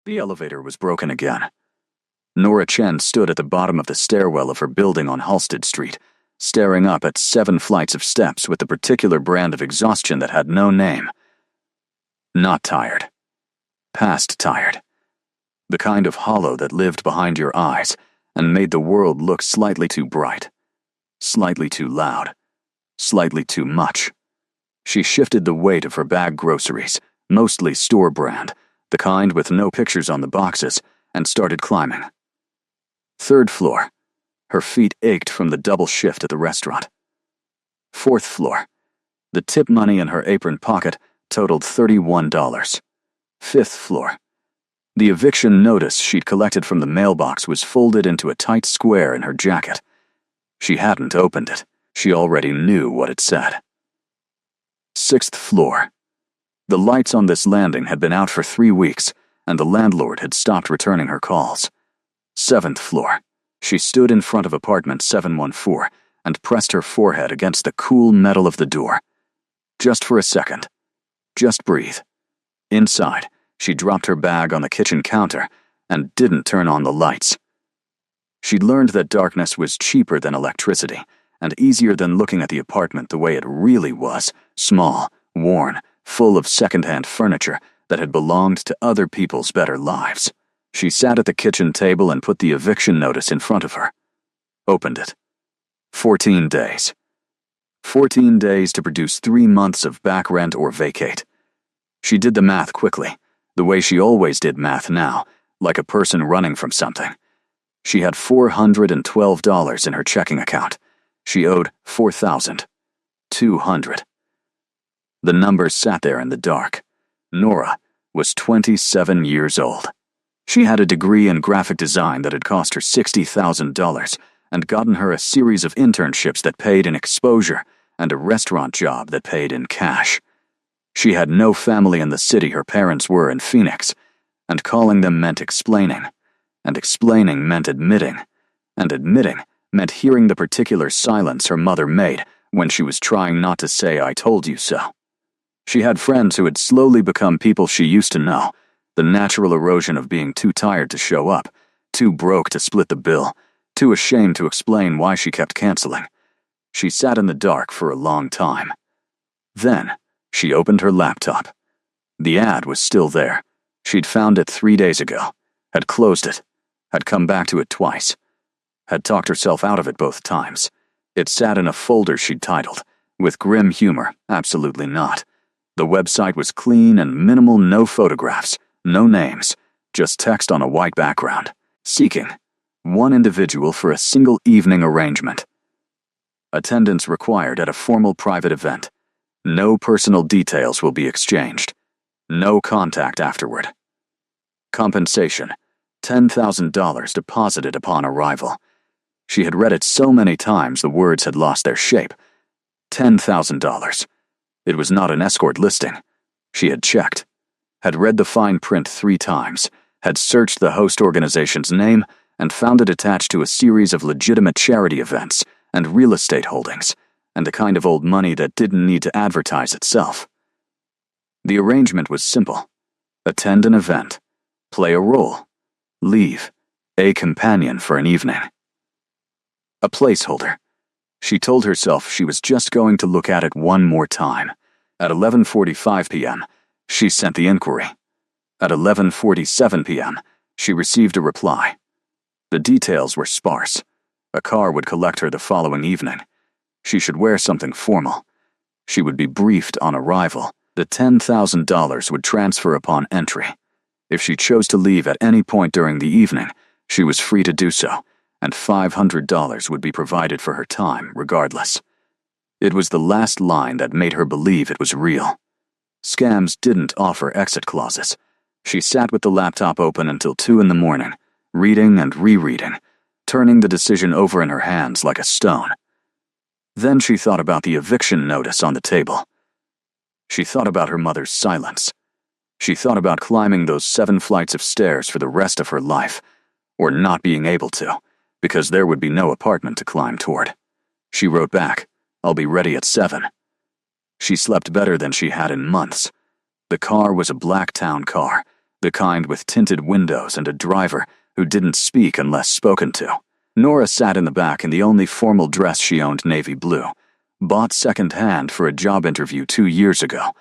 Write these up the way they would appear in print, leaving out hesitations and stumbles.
The elevator was broken again. Nora Chen stood at the bottom of the stairwell of her building on Halsted Street, staring up at 7 flights of steps with the particular brand of exhaustion that had no name. Not tired. Past tired. The kind of hollow that lived behind your eyes and made the world look slightly too bright, slightly too loud, slightly too much. She shifted the weight of her bag groceries, mostly store brand, the kind with no pictures on the boxes, and started climbing. 3rd floor. Her feet ached from the double shift at the restaurant. 4th floor. The tip money in her apron pocket totaled $31. 5th floor. The eviction notice she'd collected from the mailbox was folded into a tight square in her jacket. She hadn't opened it. She already knew what it said. 6th floor. The lights on this landing had been out for 3 weeks, and the landlord had stopped returning her calls. 7th floor. She stood in front of apartment 714 and pressed her forehead against the cool metal of the door. Just for a second. Just breathe. Inside, she dropped her bag on the kitchen counter and didn't turn on the lights. She'd learned that darkness was cheaper than electricity and easier than looking at the apartment the way it really was, small, worn, full of second-hand furniture that had belonged to other people's better lives. She sat at the kitchen table and put the eviction notice in front of her. Opened it. 14 days. 14 days to produce 3 months of back rent or vacate. She did the math quickly, the way she always did math now, like a person running from something. She had $412 in her checking account. She owed $4,200. The numbers sat there in the dark. Nora was 27 years old. She had a degree in graphic design that had cost her $60,000 and gotten her a series of internships that paid in exposure and a restaurant job that paid in cash. She had no family in the city her parents were in Phoenix, and calling them meant explaining, and explaining meant admitting, and admitting meant hearing the particular silence her mother made when she was trying not to say "I told you so." She had friends who had slowly become people she used to know, the natural erosion of being too tired to show up, too broke to split the bill, too ashamed to explain why she kept canceling. She sat in the dark for a long time. Then, she opened her laptop. The ad was still there. She'd found it 3 days ago, had closed it, had come back to it twice, had talked herself out of it both times. It sat in a folder she'd titled, with grim humor, absolutely not. The website was clean and minimal, no photographs, no names, just text on a white background. Seeking one individual for a single evening arrangement. Attendance required at a formal private event. No personal details will be exchanged. No contact afterward. Compensation, $10,000 deposited upon arrival. She had read it so many times the words had lost their shape. $10,000. It was not an escort listing. She had checked, had read the fine print 3 times, had searched the host organization's name, and found it attached to a series of legitimate charity events and real estate holdings, and the kind of old money that didn't need to advertise itself. The arrangement was simple. Attend an event, play a role, leave, a companion for an evening. A placeholder. She told herself she was just going to look at it one more time. At 11:45 p.m., she sent the inquiry. At 11:47 p.m., she received a reply. The details were sparse. A car would collect her the following evening. She should wear something formal. She would be briefed on arrival. The $10,000 would transfer upon entry. If she chose to leave at any point during the evening, she was free to do so, and $500 would be provided for her time, regardless. It was the last line that made her believe it was real. Scams didn't offer exit clauses. She sat with the laptop open until 2 in the morning, reading and rereading, turning the decision over in her hands like a stone. Then she thought about the eviction notice on the table. She thought about her mother's silence. She thought about climbing those 7 flights of stairs for the rest of her life, or not being able to, because there would be no apartment to climb toward. She wrote back, "I'll be ready at 7. She slept better than she had in months. The car was a black town car, the kind with tinted windows and a driver who didn't speak unless spoken to. Nora sat in the back in the only formal dress she owned, navy blue, bought second-hand for a job interview 2 years ago,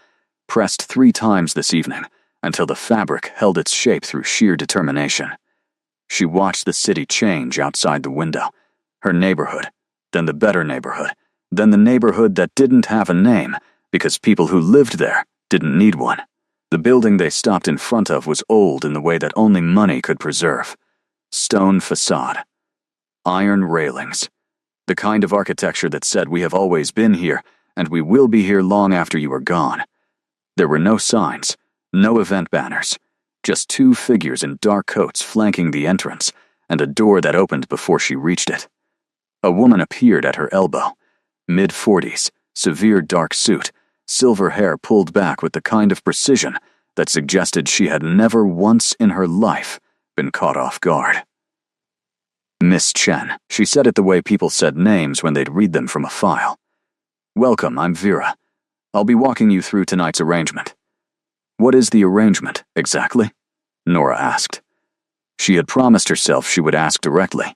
pressed 3 times this evening until the fabric held its shape through sheer determination. She watched the city change outside the window, her neighborhood, then the better neighborhood, then the neighborhood that didn't have a name because people who lived there didn't need one. The building they stopped in front of was old in the way that only money could preserve. Stone facade, iron railings, the kind of architecture that said we have always been here and we will be here long after you are gone. There were no signs, no event banners, just 2 figures in dark coats flanking the entrance and a door that opened before she reached it. A woman appeared at her elbow, mid-40s, severe dark suit, silver hair pulled back with the kind of precision that suggested she had never once in her life been caught off guard. Miss Chen, she said it the way people said names when they'd read them from a file. Welcome, I'm Vera. I'll be walking you through tonight's arrangement. What is the arrangement, exactly? Nora asked. She had promised herself she would ask directly.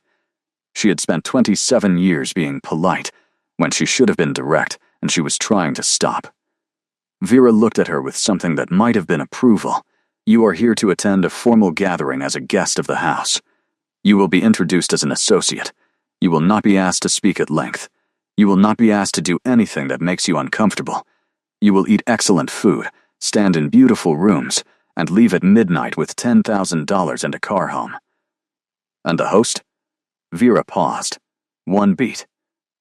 She had spent 27 years being polite when she should have been direct, and she was trying to stop. Vera looked at her with something that might have been approval. You are here to attend a formal gathering as a guest of the house. You will be introduced as an associate. You will not be asked to speak at length. You will not be asked to do anything that makes you uncomfortable. You will eat excellent food, stand in beautiful rooms, and leave at midnight with $10,000 and a car home. And the host? Vera paused. 1 beat.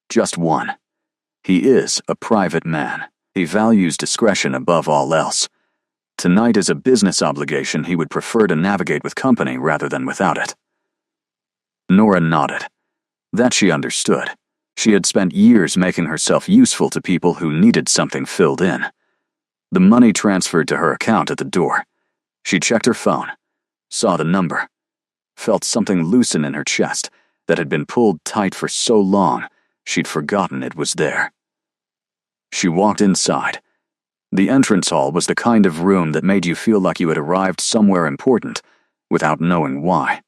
Just 1. He is a private man. He values discretion above all else. Tonight is a business obligation he would prefer to navigate with company rather than without it. Nora nodded. That she understood. She had spent years making herself useful to people who needed something filled in. The money transferred to her account at the door. She checked her phone, saw the number, felt something loosen in her chest that had been pulled tight for so long she'd forgotten it was there. She walked inside. The entrance hall was the kind of room that made you feel like you had arrived somewhere important without knowing why.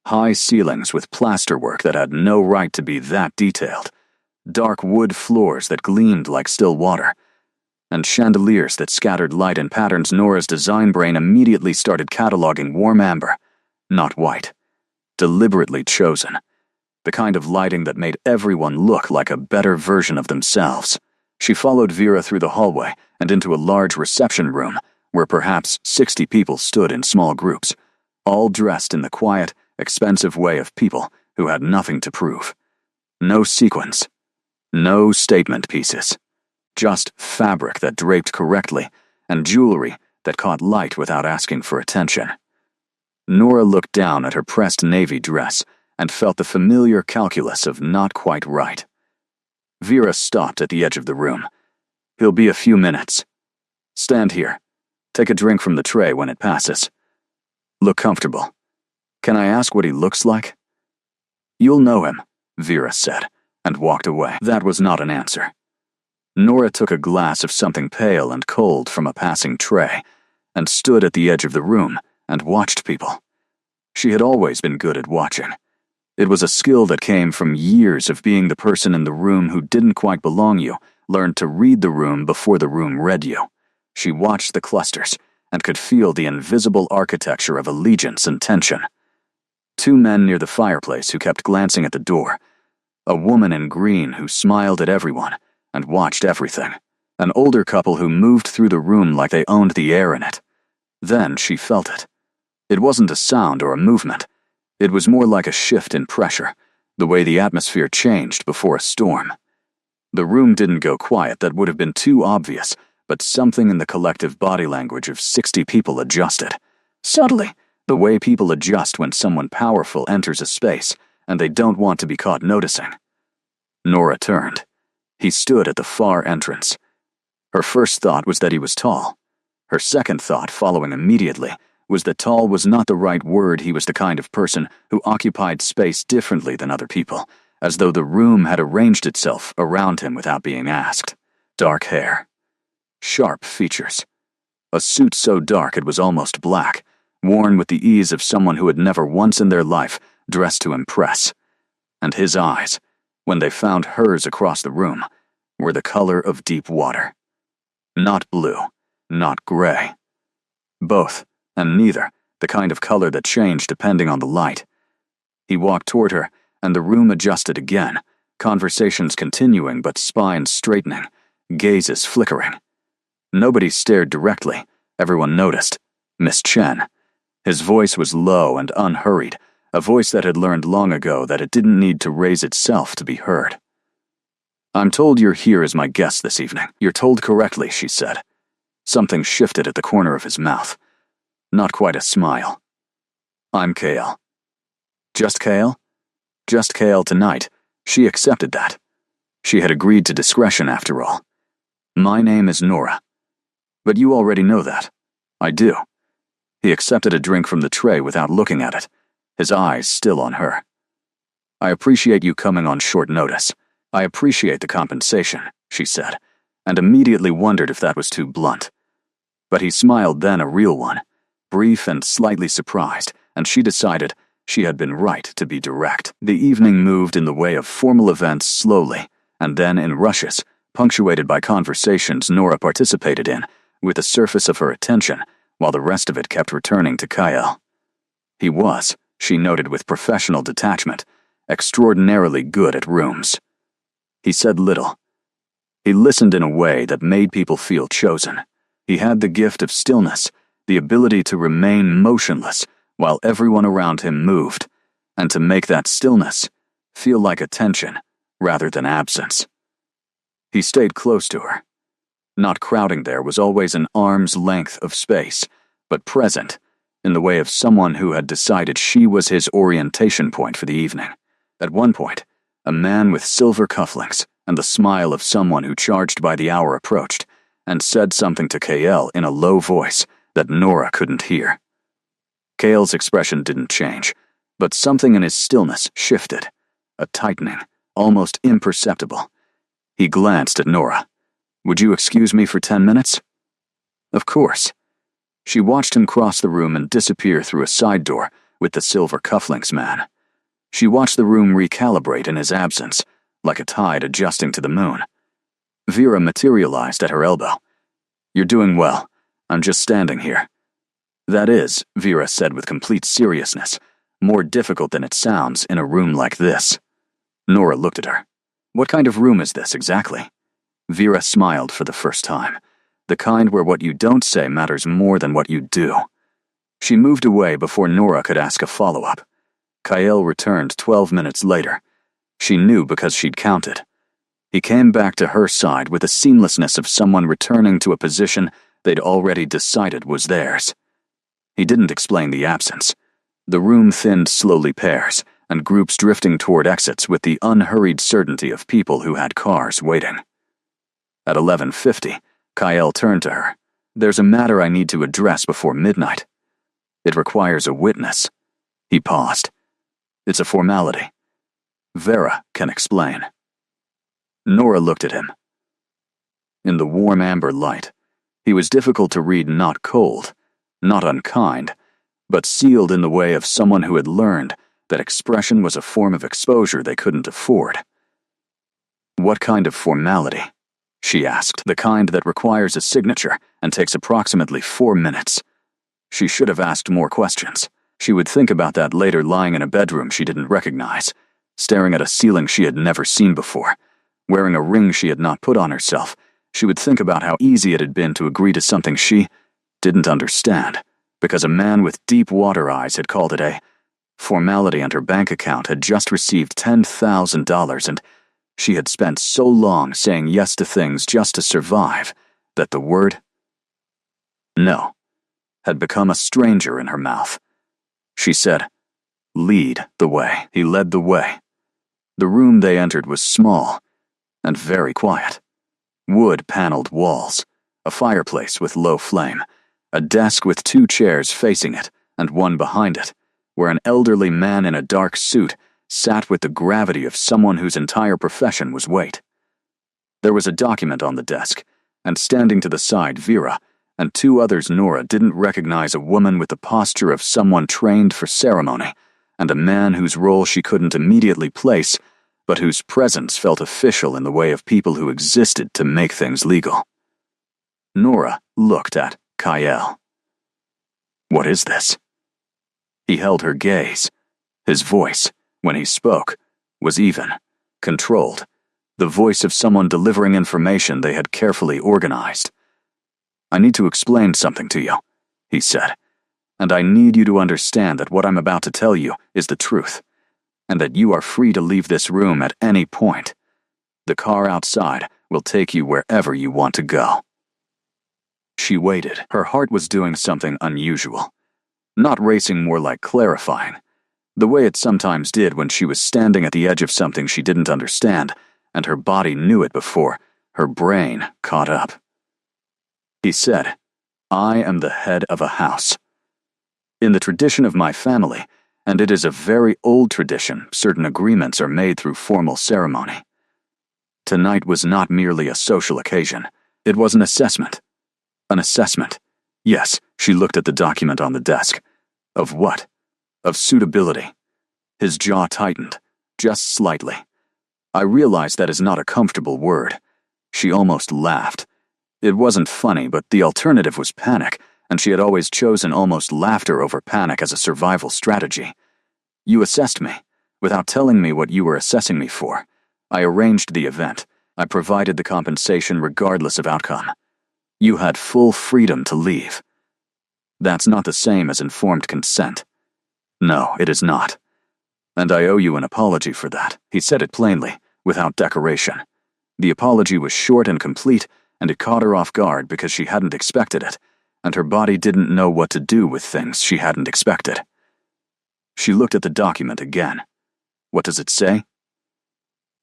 High ceilings with plasterwork that had no right to be that detailed, dark wood floors that gleamed like still water, and chandeliers that scattered light in patterns Nora's design brain immediately started cataloging warm amber, not white, deliberately chosen, the kind of lighting that made everyone look like a better version of themselves. She followed Vera through the hallway and into a large reception room where perhaps 60 people stood in small groups, all dressed in the quiet, expensive way of people who had nothing to prove. No sequins, no statement pieces, just fabric that draped correctly and jewelry that caught light without asking for attention. Nora looked down at her pressed navy dress and felt the familiar calculus of not quite right. Vera stopped at the edge of the room. He'll be a few minutes. Stand here. Take a drink from the tray when it passes. Look comfortable. Can I ask what he looks like? You'll know him, Vera said, and walked away. That was not an answer. Nora took a glass of something pale and cold from a passing tray and stood at the edge of the room and watched people. She had always been good at watching. It was a skill that came from years of being the person in the room who didn't quite belong you, learned to read the room before the room read you. She watched the clusters and could feel the invisible architecture of allegiance and tension. 2 men near the fireplace who kept glancing at the door. A woman in green who smiled at everyone and watched everything. An older couple who moved through the room like they owned the air in it. Then she felt it. It wasn't a sound or a movement. It was more like a shift in pressure, the way the atmosphere changed before a storm. The room didn't go quiet, that would have been too obvious, but something in the collective body language of 60 people adjusted. Subtly, the way people adjust when someone powerful enters a space and they don't want to be caught noticing. Nora turned. He stood at the far entrance. Her first thought was that he was tall. Her second thought, following immediately, was that tall was not the right word. He was the kind of person who occupied space differently than other people, as though the room had arranged itself around him without being asked. Dark hair. Sharp features. A suit so dark it was almost black, worn with the ease of someone who had never once in their life dressed to impress. And his eyes, when they found hers across the room, were the color of deep water. Not blue, not gray. Both, and neither, the kind of color that changed depending on the light. He walked toward her, and the room adjusted again, conversations continuing but spines straightening, gazes flickering. Nobody stared directly. Everyone noticed. Miss Chen. His voice was low and unhurried, a voice that had learned long ago that it didn't need to raise itself to be heard. "I'm told you're here as my guest this evening." "You're told correctly," she said. Something shifted at the corner of his mouth. Not quite a smile. "I'm Kale." Just Kale? Just Kale tonight. She accepted that. She had agreed to discretion after all. "My name is Nora." "But you already know that." "I do." He accepted a drink from the tray without looking at it, his eyes still on her. "I appreciate you coming on short notice. I appreciate the compensation," she said, and immediately wondered if that was too blunt. But he smiled then, a real one, brief and slightly surprised, and she decided she had been right to be direct. The evening moved in the way of formal events slowly, and then in rushes, punctuated by conversations Nora participated in, with the surface of her attention, while the rest of it kept returning to Kyle. He was, she noted with professional detachment, extraordinarily good at rooms. He said little. He listened in a way that made people feel chosen. He had the gift of stillness, the ability to remain motionless while everyone around him moved, and to make that stillness feel like attention rather than absence. He stayed close to her. Not crowding there was always an arm's length of space, but present, in the way of someone who had decided she was his orientation point for the evening. At one point, a man with silver cufflinks and the smile of someone who charged by the hour approached, and said something to Kale in a low voice that Nora couldn't hear. Kale's expression didn't change, but something in his stillness shifted, a tightening, almost imperceptible. He glanced at Nora. "Would you excuse me for 10 minutes?" "Of course." She watched him cross the room and disappear through a side door with the silver cufflinks man. She watched the room recalibrate in his absence, like a tide adjusting to the moon. Vera materialized at her elbow. "You're doing well. I'm just standing here." "That is," Vera said with complete seriousness, "more difficult than it sounds in a room like this." Nora looked at her. "What kind of room is this, exactly?" Vera smiled for the first time, the kind where what you don't say matters more than what you do. She moved away before Nora could ask a follow-up. Kyle returned 12 minutes later. She knew because she'd counted. He came back to her side with the seamlessness of someone returning to a position they'd already decided was theirs. He didn't explain the absence. The room thinned slowly pairs, and groups drifting toward exits with the unhurried certainty of people who had cars waiting. At 11:50, Kyle turned to her. "There's a matter I need to address before midnight. It requires a witness." He paused. "It's a formality. Vera can explain." Nora looked at him. In the warm amber light, he was difficult to read, not cold, not unkind, but sealed in the way of someone who had learned that expression was a form of exposure they couldn't afford. "What kind of formality?" she asked. "The kind that requires a signature and takes approximately 4 minutes. She should have asked more questions. She would think about that later, lying in a bedroom she didn't recognize, staring at a ceiling she had never seen before, wearing a ring she had not put on herself. She would think about how easy it had been to agree to something she didn't understand, because a man with deep water eyes had called it a formality, and her bank account had just received $10,000, and she had spent so long saying yes to things just to survive that the word no had become a stranger in her mouth. She said, "Lead the way." He led the way. The room they entered was small and very quiet. Wood-paneled walls, a fireplace with low flame, a desk with 2 chairs facing it and one behind it, where an elderly man in a dark suit sat with the gravity of someone whose entire profession was wait. There was a document on the desk, and standing to the side, Vera, and 2 others Nora didn't recognize a woman with the posture of someone trained for ceremony, and a man whose role she couldn't immediately place, but whose presence felt official in the way of people who existed to make things legal. Nora looked at Kyle. "What is this?" He held her gaze. His voice, when he spoke, was even, controlled, the voice of someone delivering information they had carefully organized. "I need to explain something to you," he said, "and I need you to understand that what I'm about to tell you is the truth, and that you are free to leave this room at any point. The car outside will take you wherever you want to go." She waited. Her heart was doing something unusual. Not racing, more like clarifying, the way it sometimes did when she was standing at the edge of something she didn't understand, and her body knew it before her brain caught up. He said, "I am the head of a house. In the tradition of my family, and it is a very old tradition, certain agreements are made through formal ceremony. Tonight was not merely a social occasion. It was an assessment. An assessment. Yes," she looked at the document on the desk. "Of what? Of suitability." His jaw tightened, just slightly. I realized that is not a comfortable word. She almost laughed. It wasn't funny, but the alternative was panic, and she had always chosen almost laughter over panic as a survival strategy. "You assessed me, without telling me what you were assessing me for. I arranged the event. I provided the compensation regardless of outcome. You had full freedom to leave. That's not the same as informed consent. No, it is not. And I owe you an apology for that." He said it plainly, without decoration. The apology was short and complete, and it caught her off guard because she hadn't expected it, and her body didn't know what to do with things she hadn't expected. She looked at the document again. What does it say?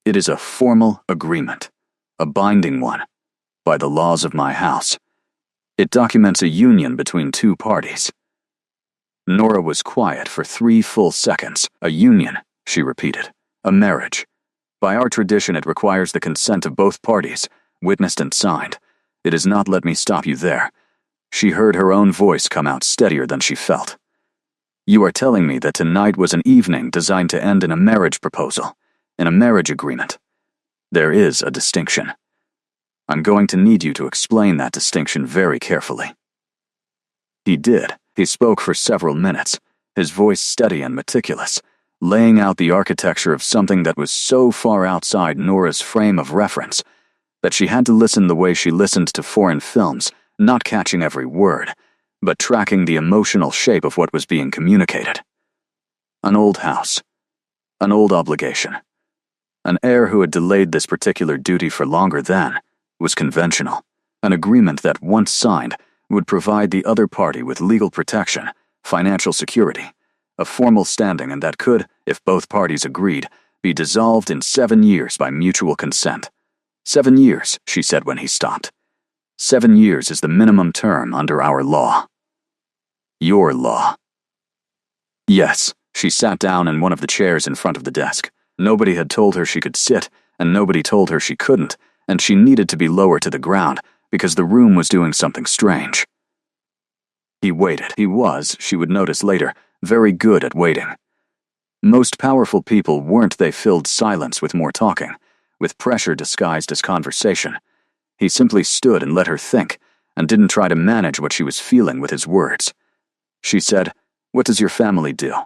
"It is a formal agreement, a binding one, by the laws of my house. It documents a union between 2 parties." Nora was quiet for 3 full seconds. "A union," she repeated. "A marriage. By our tradition, it requires the consent of both parties, witnessed and signed. It is not. Let me stop you there." She heard her own voice come out steadier than she felt. "You are telling me that tonight was an evening designed to end in a marriage proposal, in a marriage agreement. There is a distinction. I'm going to need you to explain that distinction very carefully." He did. He spoke for several minutes, his voice steady and meticulous, laying out the architecture of something that was so far outside Nora's frame of reference that she had to listen the way she listened to foreign films, not catching every word, but tracking the emotional shape of what was being communicated. An old house. An old obligation. An heir who had delayed this particular duty for longer than was conventional. An agreement that, once signed, would provide the other party with legal protection, financial security, a formal standing, and that could, if both parties agreed, be dissolved in 7 years by mutual consent. 7 years, she said when he stopped. 7 years is the minimum term under our law. Your law. Yes, she sat down in one of the chairs in front of the desk. Nobody had told her she could sit, and nobody told her she couldn't, and she needed to be lower to the ground because the room was doing something strange. He waited. He was, she would notice later, very good at waiting. Most powerful people weren't. They filled silence with more talking, with pressure disguised as conversation. He simply stood and let her think, and didn't try to manage what she was feeling with his words. She said, "What does your family do?"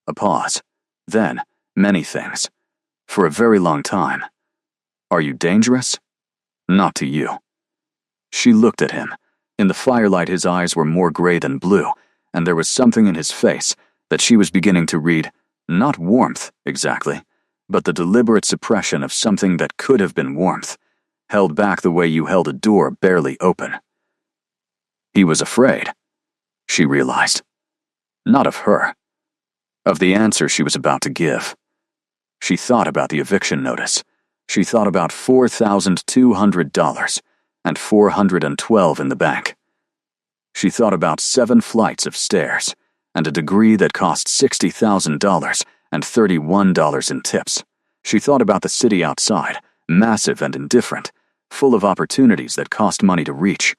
A pause. Then, "Many things. For a very long time." "Are you dangerous?" "Not to you." She looked at him. In the firelight, his eyes were more gray than blue, and there was something in his face that she was beginning to read, not warmth, exactly, but the deliberate suppression of something that could have been warmth, held back the way you held a door barely open. He was afraid, she realized. Not of her. Of the answer she was about to give. She thought about the eviction notice. She thought about $4,200 and $412 in the bank. She thought about 7 flights of stairs and a degree that cost $60,000 and $31 in tips. She thought about the city outside, massive and indifferent, full of opportunities that cost money to reach.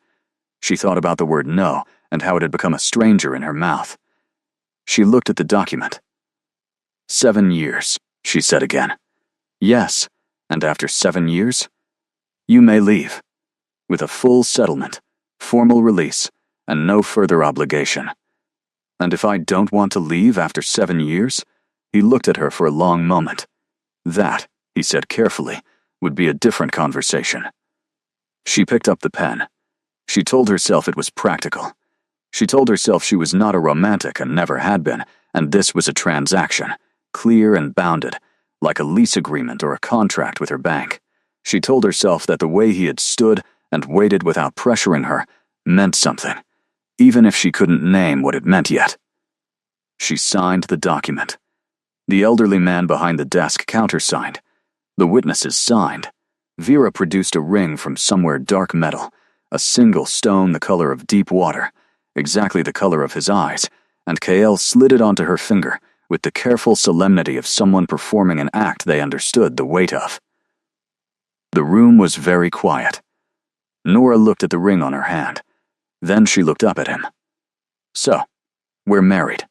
She thought about the word no and how it had become a stranger in her mouth. She looked at the document. 7 years, she said again. Yes, and after 7 years, you may leave, with a full settlement, formal release, and no further obligation. And if I don't want to leave after 7 years? He looked at her for a long moment. That, he said carefully, would be a different conversation. She picked up the pen. She told herself it was practical. She told herself she was not a romantic and never had been, and this was a transaction, clear and bounded, like a lease agreement or a contract with her bank. She told herself that the way he had stood and waited without pressuring her meant something, even if she couldn't name what it meant yet. She signed the document. The elderly man behind the desk countersigned. The witnesses signed. Vera produced a ring from somewhere dark metal, a single stone the color of deep water, exactly the color of his eyes, and Kael slid it onto her finger with the careful solemnity of someone performing an act they understood the weight of. The room was very quiet. Nora looked at the ring on her hand. Then she looked up at him. So, we're married,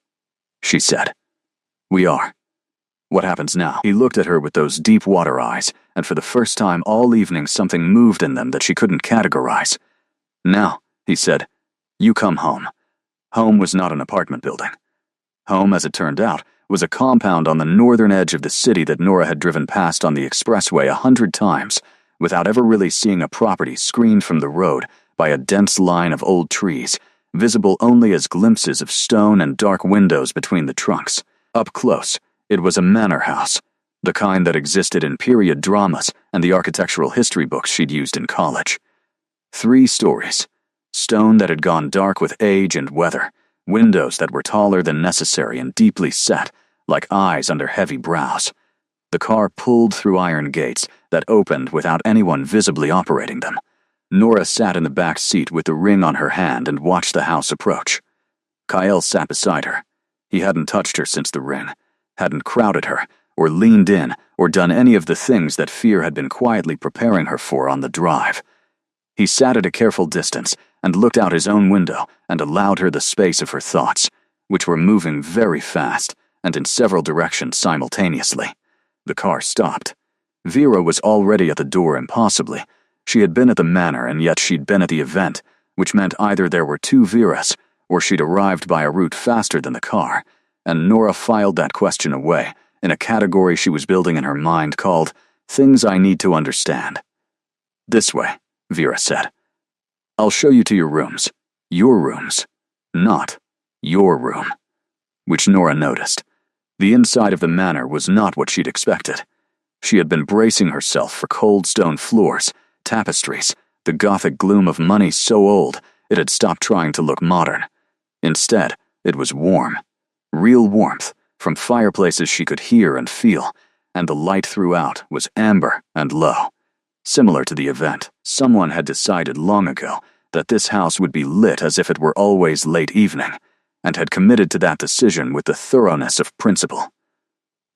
she said. We are. What happens now? He looked at her with those deep water eyes, and for the first time all evening something moved in them that she couldn't categorize. Now, he said, you come home. Home was not an apartment building. Home, as it turned out, was a compound on the northern edge of the city that Nora had driven past on the expressway 100 times, without ever really seeing a property screened from the road by a dense line of old trees, visible only as glimpses of stone and dark windows between the trunks. Up close, it was a manor house, the kind that existed in period dramas and the architectural history books she'd used in college. 3 stories, stone that had gone dark with age and weather, windows that were taller than necessary and deeply set, like eyes under heavy brows. The car pulled through iron gates that opened without anyone visibly operating them. Nora sat in the back seat with the ring on her hand and watched the house approach. Kael sat beside her. He hadn't touched her since the ring, hadn't crowded her, or leaned in, or done any of the things that fear had been quietly preparing her for on the drive. He sat at a careful distance and looked out his own window and allowed her the space of her thoughts, which were moving very fast and in several directions simultaneously. The car stopped. Vera was already at the door impossibly. She had been at the manor and yet she'd been at the event, which meant either there were 2 Veras or she'd arrived by a route faster than the car, and Nora filed that question away in a category she was building in her mind called Things I Need to Understand. This way, Vera said. I'll show you to your rooms. Your rooms. Not your room. Which Nora noticed. The inside of the manor was not what she'd expected. She had been bracing herself for cold stone floors, tapestries, the gothic gloom of money so old it had stopped trying to look modern. Instead, it was warm. Real warmth, from fireplaces she could hear and feel, and the light throughout was amber and low. Similar to the event, someone had decided long ago that this house would be lit as if it were always late evening, and had committed to that decision with the thoroughness of principle.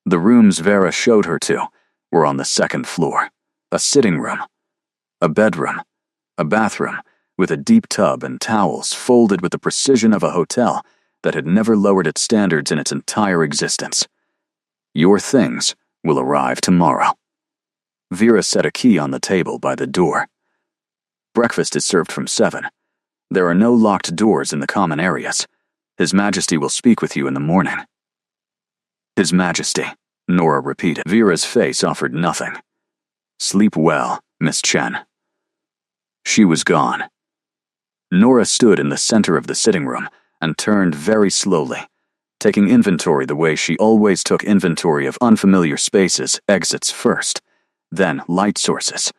The rooms Vera showed her to were on the 2nd floor. A sitting room, a bedroom, a bathroom, with a deep tub and towels folded with the precision of a hotel that had never lowered its standards in its entire existence. Your things will arrive tomorrow. Vera set a key on the table by the door. Breakfast is served from 7. There are no locked doors in the common areas. His Majesty will speak with you in the morning. His Majesty, Nora repeated. Vera's face offered nothing. Sleep well, Miss Chen. She was gone. Nora stood in the center of the sitting room and turned very slowly, taking inventory the way she always took inventory of unfamiliar spaces, exits first, then light sources,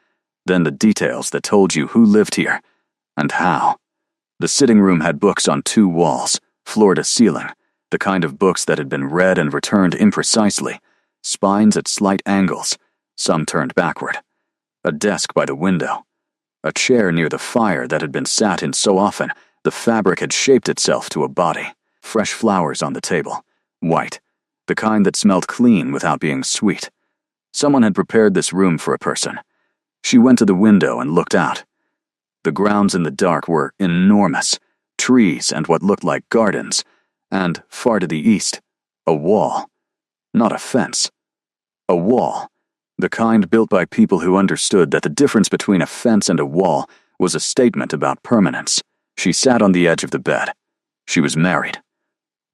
then the details that told you who lived here and how. The sitting room had books on 2 walls, floor to ceiling, the kind of books that had been read and returned imprecisely, spines at slight angles, some turned backward, a desk by the window, a chair near the fire that had been sat in so often the fabric had shaped itself to a body, fresh flowers on the table, white, the kind that smelled clean without being sweet. Someone had prepared this room for a person. She went to the window and looked out. The grounds in the dark were enormous, trees and what looked like gardens, and, far to the east, a wall. Not a fence. A wall. The kind built by people who understood that the difference between a fence and a wall was a statement about permanence. She sat on the edge of the bed. She was married.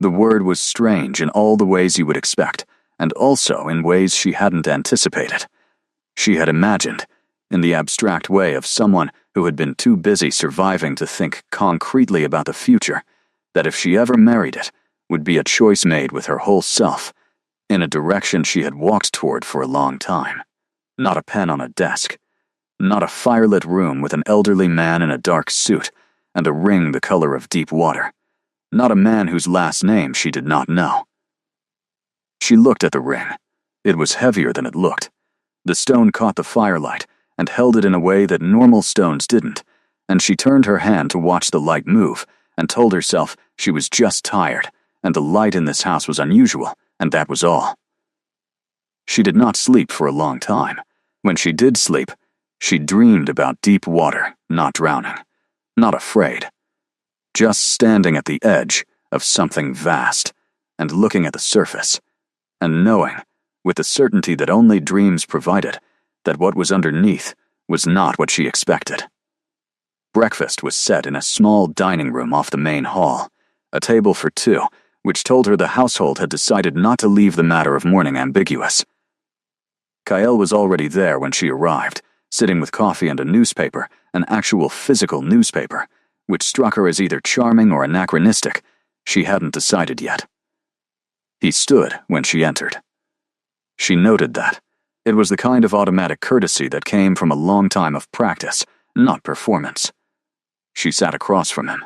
The word was strange in all the ways you would expect, and also in ways she hadn't anticipated. She had imagined, in the abstract way of someone who had been too busy surviving to think concretely about the future, that if she ever married it, would be a choice made with her whole self, in a direction she had walked toward for a long time. Not a pen on a desk. Not a firelit room with an elderly man in a dark suit and a ring the color of deep water. Not a man whose last name she did not know. She looked at the ring. It was heavier than it looked. The stone caught the firelight and held it in a way that normal stones didn't, and she turned her hand to watch the light move and told herself she was just tired, and the light in this house was unusual, and that was all. She did not sleep for a long time. When she did sleep, she dreamed about deep water, not drowning, not afraid, just standing at the edge of something vast and looking at the surface, and knowing, with the certainty that only dreams provided, that what was underneath was not what she expected. Breakfast was set in a small dining room off the main hall, a table for two, which told her the household had decided not to leave the matter of mourning ambiguous. Kyle was already there when she arrived, sitting with coffee and a newspaper, an actual physical newspaper, which struck her as either charming or anachronistic. She hadn't decided yet. He stood when she entered. She noted that. It was the kind of automatic courtesy that came from a long time of practice, not performance. She sat across from him.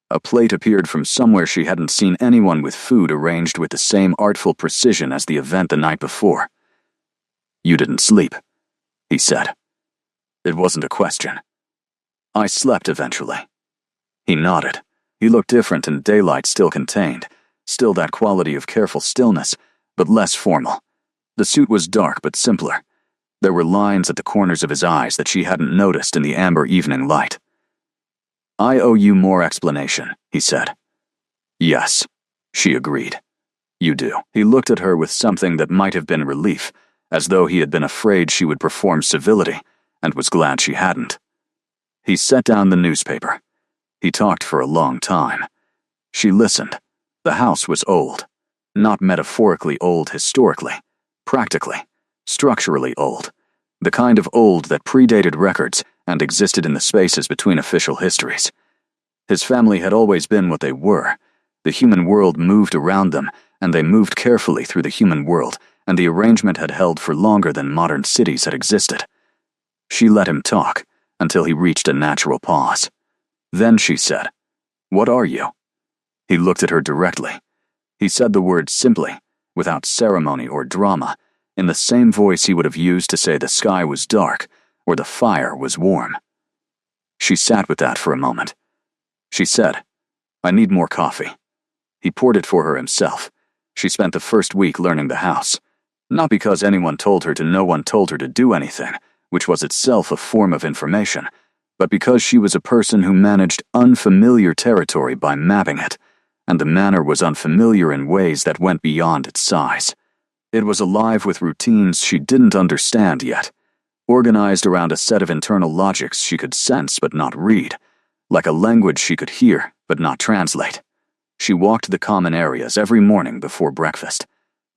A plate appeared from somewhere she hadn't seen anyone with food arranged with the same artful precision as the event the night before. "You didn't sleep," he said. It wasn't a question. "I slept eventually." He nodded. He looked different in daylight still contained, still that quality of careful stillness, but less formal. The suit was dark but simpler. There were lines at the corners of his eyes that she hadn't noticed in the amber evening light. "I owe you more explanation," he said. "Yes," she agreed. "You do." He looked at her with something that might have been relief, as though he had been afraid she would perform civility, and was glad she hadn't. He set down the newspaper. He talked for a long time. She listened. The house was old. Not metaphorically old historically. Practically. Structurally old. The kind of old that predated records and existed in the spaces between official histories. His family had always been what they were. The human world moved around them, and they moved carefully through the human world, and the arrangement had held for longer than modern cities had existed. She let him talk, until he reached a natural pause. Then she said, "What are you?" He looked at her directly. He said the word simply, without ceremony or drama, in the same voice he would have used to say the sky was dark or the fire was warm. She sat with that for a moment. She said, "I need more coffee." He poured it for her himself. She spent the first week learning the house. Not because anyone told her to, no one told her to do anything, which was itself a form of information, but because she was a person who managed unfamiliar territory by mapping it, and the manor was unfamiliar in ways that went beyond its size. It was alive with routines she didn't understand yet, organized around a set of internal logics she could sense but not read, like a language she could hear but not translate. She walked the common areas every morning before breakfast.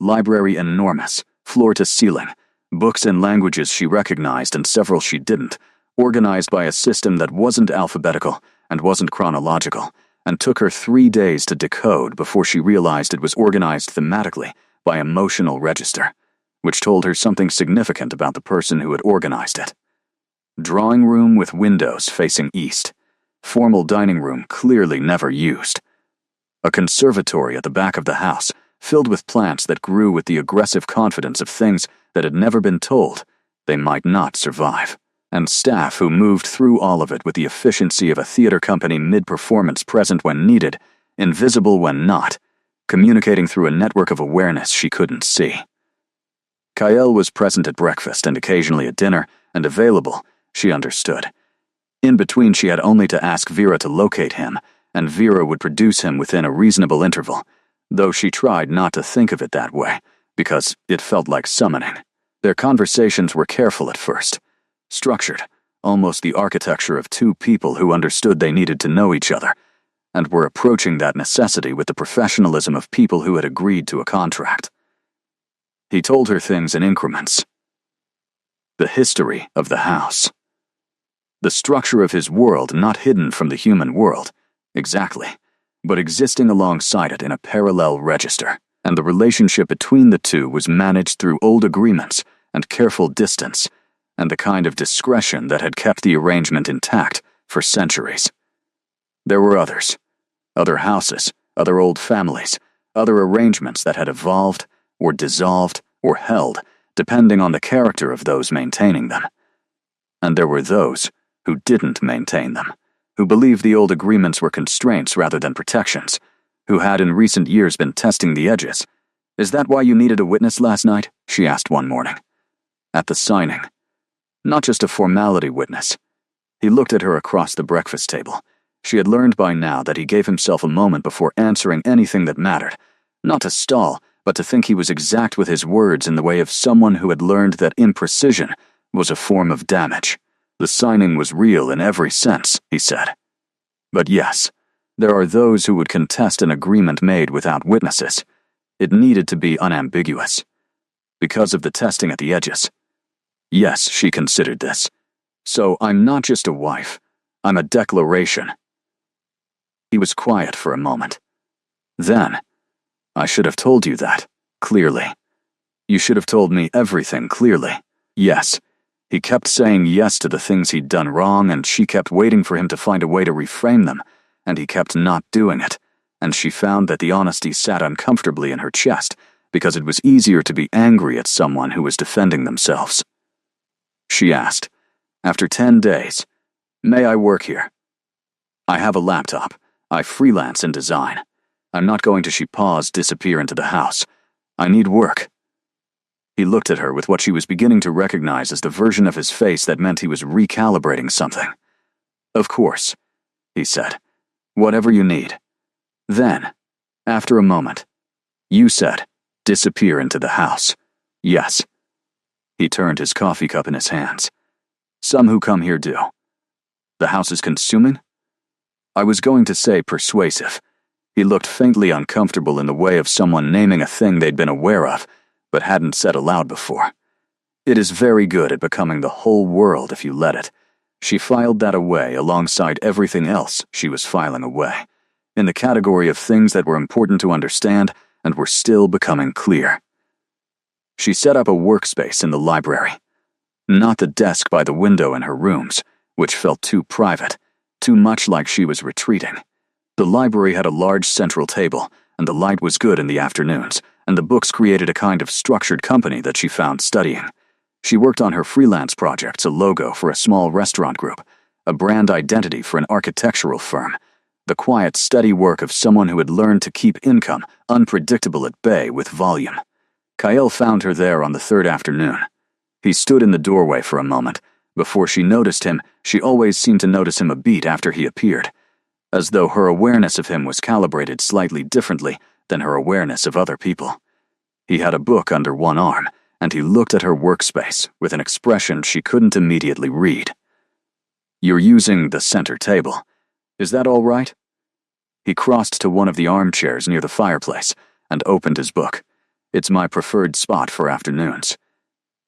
Library enormous, floor to ceiling, books in languages she recognized and several she didn't, organized by a system that wasn't alphabetical and wasn't chronological, and took her 3 days to decode before she realized it was organized thematically by emotional register, which told her something significant about the person who had organized it. Drawing room with windows facing east. Formal dining room clearly never used. A conservatory at the back of the house, filled with plants that grew with the aggressive confidence of things that had never been told they might not survive. And staff who moved through all of it with the efficiency of a theater company mid-performance, present when needed, invisible when not, communicating through a network of awareness she couldn't see. Kyle was present at breakfast and occasionally at dinner, and available, she understood. In between, she had only to ask Vera to locate him, and Vera would produce him within a reasonable interval, though she tried not to think of it that way, because it felt like summoning. Their conversations were careful at first, structured, almost the architecture of two people who understood they needed to know each other, and were approaching that necessity with the professionalism of people who had agreed to a contract. He told her things in increments. The history of the house. The structure of his world not hidden from the human world, exactly, but existing alongside it in a parallel register, and the relationship between the two was managed through old agreements and careful distance, and the kind of discretion that had kept the arrangement intact for centuries. There were others, other houses, other old families, other arrangements that had evolved, or dissolved, or held, depending on the character of those maintaining them. And there were those who didn't maintain them, who believed the old agreements were constraints rather than protections, who had in recent years been testing the edges. "Is that why you needed a witness last night?" she asked one morning. At the signing. Not just a formality witness. He looked at her across the breakfast table. She had learned by now that he gave himself a moment before answering anything that mattered, not to stall, but to think he was exact with his words in the way of someone who had learned that imprecision was a form of damage. The signing was real in every sense, he said. But yes, there are those who would contest an agreement made without witnesses. It needed to be unambiguous. Because of the testing at the edges. Yes, she considered this. So I'm not just a wife. I'm a declaration. He was quiet for a moment. Then, I should have told you that, clearly. You should have told me everything clearly. Yes. He kept saying yes to the things he'd done wrong, and she kept waiting for him to find a way to reframe them, and he kept not doing it, and she found that the honesty sat uncomfortably in her chest, because it was easier to be angry at someone who was defending themselves. She asked, after 10 days, "May I work here? I have a laptop. I freelance in design. I'm not going to," she paused, "disappear into the house. I need work." He looked at her with what she was beginning to recognize as the version of his face that meant he was recalibrating something. "Of course," he said. "Whatever you need." Then, after a moment, "You said, disappear into the house." "Yes." He turned his coffee cup in his hands. "Some who come here do." "The house is consuming?" I was going to say persuasive. He looked faintly uncomfortable in the way of someone naming a thing they'd been aware of, but hadn't said aloud before. "It is very good at becoming the whole world if you let it." She filed that away alongside everything else she was filing away, in the category of things that were important to understand and were still becoming clear. She set up a workspace in the library. Not the desk by the window in her rooms, which felt too private, too much like she was retreating. The library had a large central table, and the light was good in the afternoons, and the books created a kind of structured company that she found studying. She worked on her freelance projects, a logo for a small restaurant group, a brand identity for an architectural firm, the quiet, steady work of someone who had learned to keep income unpredictable at bay with volume. Kyle found her there on the third afternoon. He stood in the doorway for a moment. Before she noticed him, she always seemed to notice him a beat after he appeared, as though her awareness of him was calibrated slightly differently than her awareness of other people. He had a book under one arm, and he looked at her workspace with an expression she couldn't immediately read. "You're using the center table. Is that all right?" He crossed to one of the armchairs near the fireplace and opened his book. "It's my preferred spot for afternoons."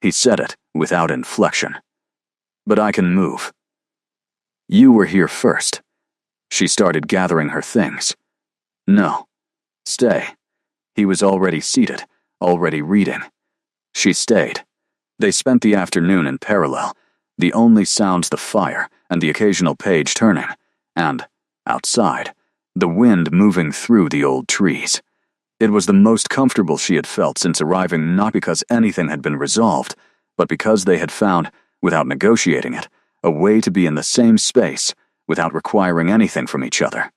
He said it without inflection. "But I can move." "You were here first." She started gathering her things. "No. Stay." He was already seated, already reading. She stayed. They spent the afternoon in parallel, the only sounds the fire and the occasional page turning, and, outside, the wind moving through the old trees. It was the most comfortable she had felt since arriving, not because anything had been resolved, but because they had found, without negotiating it, a way to be in the same space without requiring anything from each other.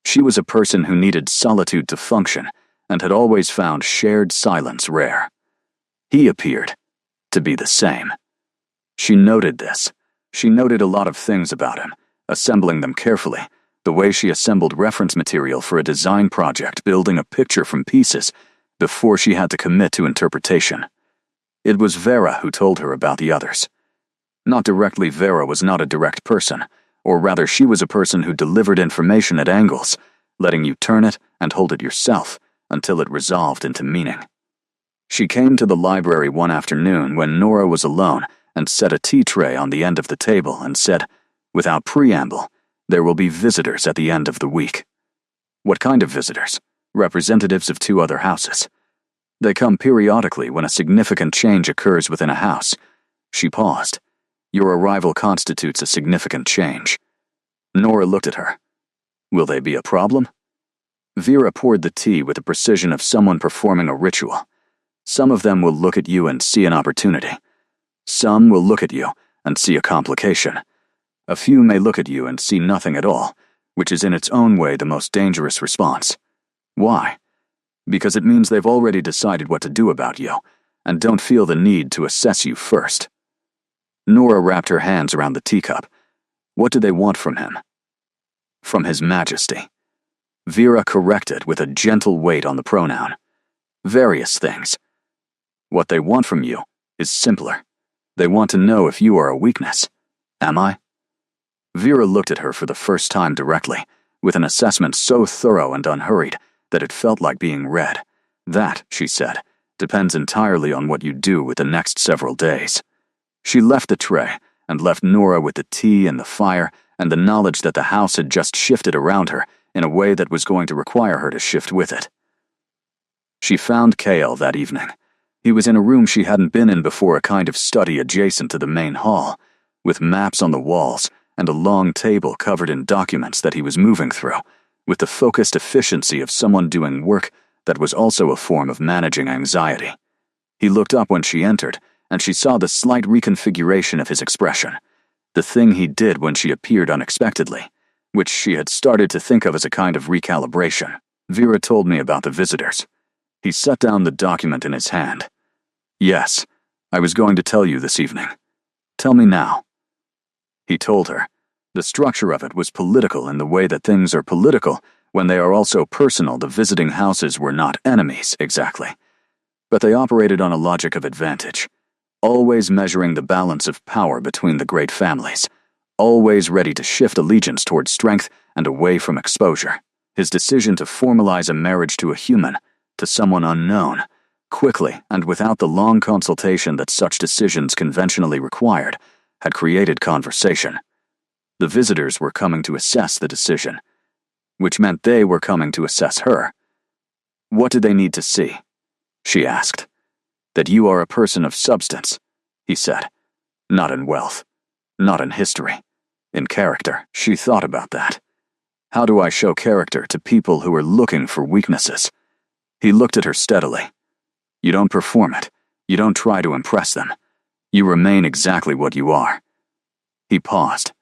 She was a person who needed solitude to function and had always found shared silence rare. He appeared to be the same. She noted this, She noted a lot of things about him, assembling them carefully, the way she assembled reference material for a design project, building a picture from pieces, before she had to commit to interpretation. It was Vera who told her about the others. Not directly, Vera was not a direct person, or rather she was a person who delivered information at angles, letting you turn it and hold it yourself until it resolved into meaning. She came to the library one afternoon when Nora was alone and set a tea tray on the end of the table and said, without preamble, there will be visitors at the end of the week. What kind of visitors? Representatives of 2 other houses. They come periodically when a significant change occurs within a house. She paused. Your arrival constitutes a significant change. Nora looked at her. Will they be a problem? Vera poured the tea with the precision of someone performing a ritual. Some of them will look at you and see an opportunity. Some will look at you and see a complication. A few may look at you and see nothing at all, which is in its own way the most dangerous response. Why? Because it means they've already decided what to do about you, and don't feel the need to assess you first. Nora wrapped her hands around the teacup. What do they want from him? From His Majesty. Vera corrected with a gentle weight on the pronoun. Various things. What they want from you is simpler. They want to know if you are a weakness. Am I? Vera looked at her for the first time directly, with an assessment so thorough and unhurried that it felt like being read. That, she said, depends entirely on what you do with the next several days. She left the tray and left Nora with the tea and the fire and the knowledge that the house had just shifted around her in a way that was going to require her to shift with it. She found Cale that evening. He was in a room she hadn't been in before, a kind of study adjacent to the main hall, with maps on the walls and a long table covered in documents that he was moving through, with the focused efficiency of someone doing work that was also a form of managing anxiety. He looked up when she entered, and she saw the slight reconfiguration of his expression, the thing he did when she appeared unexpectedly, which she had started to think of as a kind of recalibration. Vera told me about the visitors. He set down the document in his hand. Yes, I was going to tell you this evening. Tell me now. He told her. The structure of it was political in the way that things are political when they are also personal. The visiting houses were not enemies, exactly. But they operated on a logic of advantage, always measuring the balance of power between the great families, always ready to shift allegiance towards strength and away from exposure. His decision to formalize a marriage to a human, to someone unknown, quickly and without the long consultation that such decisions conventionally required, had created conversation. The visitors were coming to assess the decision, which meant they were coming to assess her. What did they need to see? She asked. That you are a person of substance, he said. Not in wealth, not in history, in character. She thought about that. How do I show character to people who are looking for weaknesses? He looked at her steadily. You don't perform it. You don't try to impress them. You remain exactly what you are. He paused.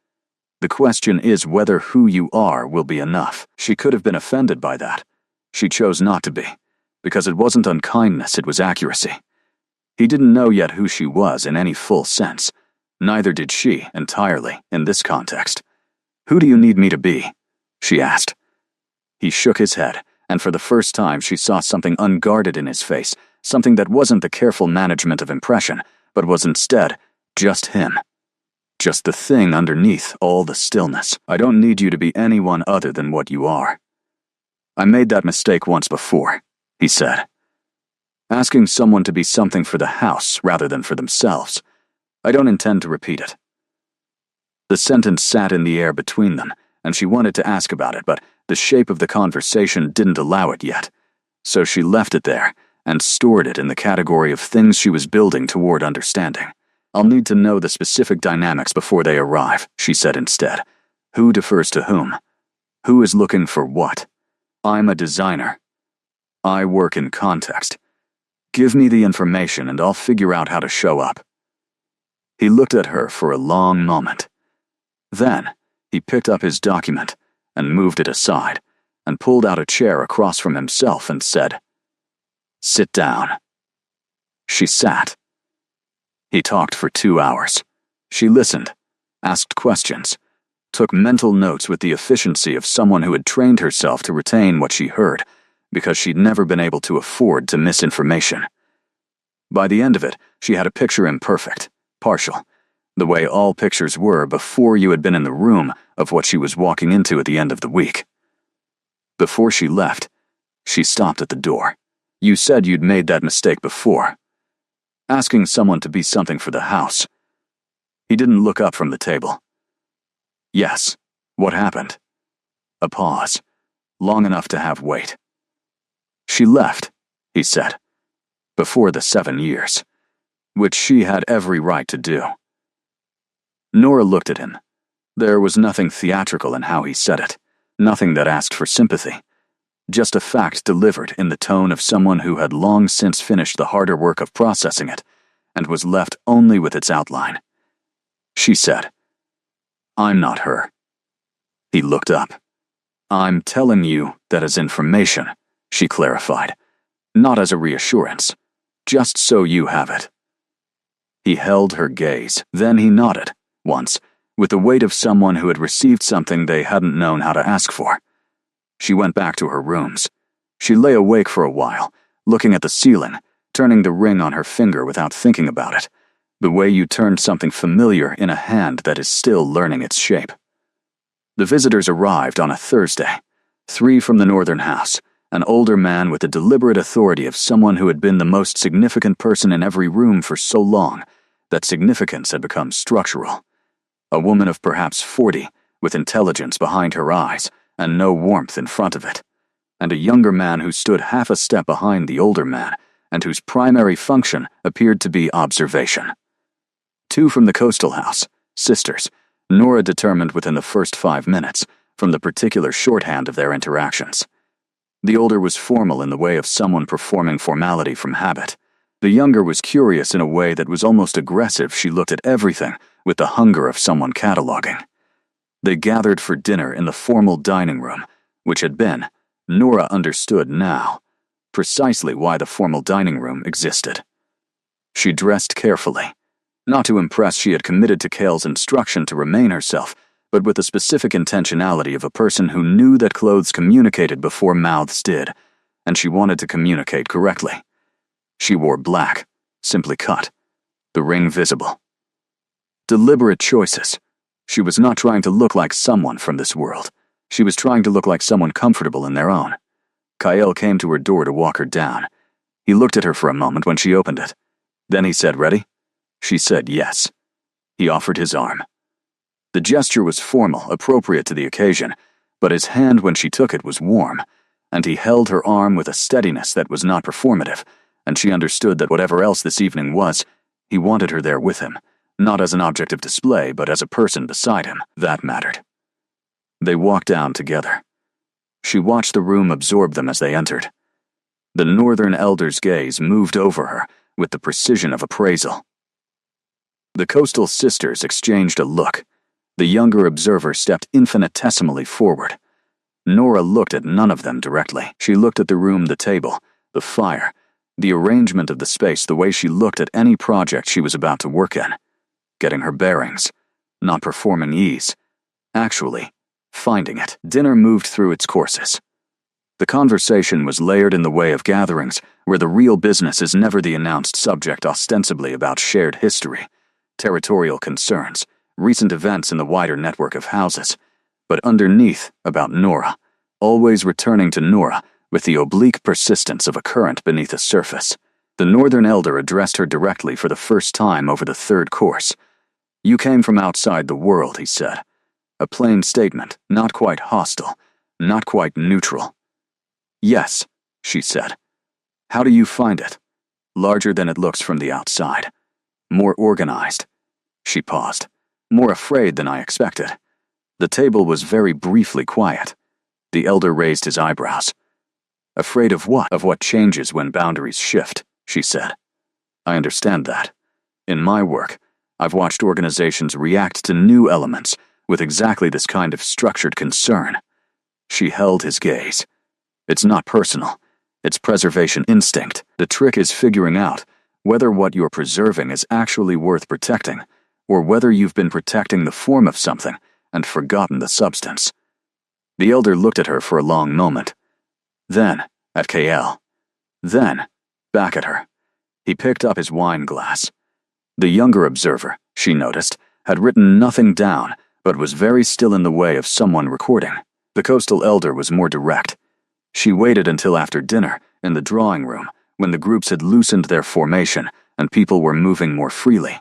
The question is whether who you are will be enough. She could have been offended by that. She chose not to be, because it wasn't unkindness, it was accuracy. He didn't know yet who she was in any full sense. Neither did she, entirely, in this context. Who do you need me to be? She asked. He shook his head, and for the first time she saw something unguarded in his face, something that wasn't the careful management of impression, but was instead just him. Just the thing underneath all the stillness. I don't need you to be anyone other than what you are. I made that mistake once before, he said. Asking someone to be something for the house rather than for themselves. I don't intend to repeat it. The sentence sat in the air between them, and she wanted to ask about it, but the shape of the conversation didn't allow it yet. So she left it there and stored it in the category of things she was building toward understanding. I'll need to know the specific dynamics before they arrive, she said instead. Who defers to whom? Who is looking for what? I'm a designer. I work in context. Give me the information and I'll figure out how to show up. He looked at her for a long moment. Then, he picked up his document and moved it aside and pulled out a chair across from himself and said, "Sit down." She sat. He talked for 2 hours. She listened, asked questions, took mental notes with the efficiency of someone who had trained herself to retain what she heard, because she'd never been able to afford to miss information. By the end of it, she had a picture imperfect, partial, the way all pictures were before you had been in the room of what she was walking into at the end of the week. Before she left, she stopped at the door. You said you'd made that mistake before, asking someone to be something for the house. He didn't look up from the table. Yes, what happened? A pause, long enough to have weight. She left, he said, before the 7 years, which she had every right to do. Nora looked at him. There was nothing theatrical in how he said it, nothing that asked for sympathy, just a fact delivered in the tone of someone who had long since finished the harder work of processing it and was left only with its outline. She said, "I'm not her." He looked up. "I'm telling you that as information," she clarified, "not as a reassurance, just so you have it." He held her gaze, then he nodded, once, with the weight of someone who had received something they hadn't known how to ask for. She went back to her rooms. She lay awake for a while, looking at the ceiling, turning the ring on her finger without thinking about it, the way you turned something familiar in a hand that is still learning its shape. The visitors arrived on a Thursday, 3 from the northern house, an older man with the deliberate authority of someone who had been the most significant person in every room for so long that significance had become structural. A woman of perhaps 40, with intelligence behind her eyes and no warmth in front of it, and a younger man who stood half a step behind the older man and whose primary function appeared to be observation. 2 from the coastal house, sisters, Nora determined within the first 5 minutes from the particular shorthand of their interactions. The older was formal in the way of someone performing formality from habit. The younger was curious in a way that was almost aggressive. She looked at everything with the hunger of someone cataloging. They gathered for dinner in the formal dining room, which had been, Nora understood now, precisely why the formal dining room existed. She dressed carefully. Not to impress, she had committed to Cale's instruction to remain herself, but with the specific intentionality of a person who knew that clothes communicated before mouths did, and she wanted to communicate correctly. She wore black, simply cut, the ring visible. Deliberate choices. She was not trying to look like someone from this world. She was trying to look like someone comfortable in their own. Kyle came to her door to walk her down. He looked at her for a moment when she opened it. Then he said, "Ready?" She said yes. He offered his arm. The gesture was formal, appropriate to the occasion, but his hand when she took it was warm, and he held her arm with a steadiness that was not performative, and she understood that whatever else this evening was, he wanted her there with him, not as an object of display, but as a person beside him. That mattered. They walked down together. She watched the room absorb them as they entered. The northern elder's gaze moved over her with the precision of appraisal. The coastal sisters exchanged a look. The younger observer stepped infinitesimally forward. Nora looked at none of them directly. She looked at the room, the table, the fire, the arrangement of the space, the way she looked at any project she was about to work in. Getting her bearings, not performing ease, actually finding it. Dinner moved through its courses. The conversation was layered in the way of gatherings where the real business is never the announced subject, ostensibly about shared history, territorial concerns, recent events in the wider network of houses, but underneath about Nora, always returning to Nora with the oblique persistence of a current beneath a surface. The northern elder addressed her directly for the first time over the 3rd course. "You came from outside the world," he said. A plain statement, not quite hostile, not quite neutral. "Yes," she said. "How do you find it?" "Larger than it looks from the outside. More organized." She paused. "More afraid than I expected." The table was very briefly quiet. The elder raised his eyebrows. "Afraid of what?" "Of what changes when boundaries shift," she said. "I understand that. In my work, I've watched organizations react to new elements with exactly this kind of structured concern." She held his gaze. "It's not personal. It's preservation instinct. The trick is figuring out whether what you're preserving is actually worth protecting, or whether you've been protecting the form of something and forgotten the substance. The elder looked at her for a long moment. Then, at KL. Then, back at her. He picked up his wine glass. The younger observer, she noticed, had written nothing down, but was very still in the way of someone recording. The coastal elder was more direct. She waited until after dinner, in the drawing room, when the groups had loosened their formation and people were moving more freely,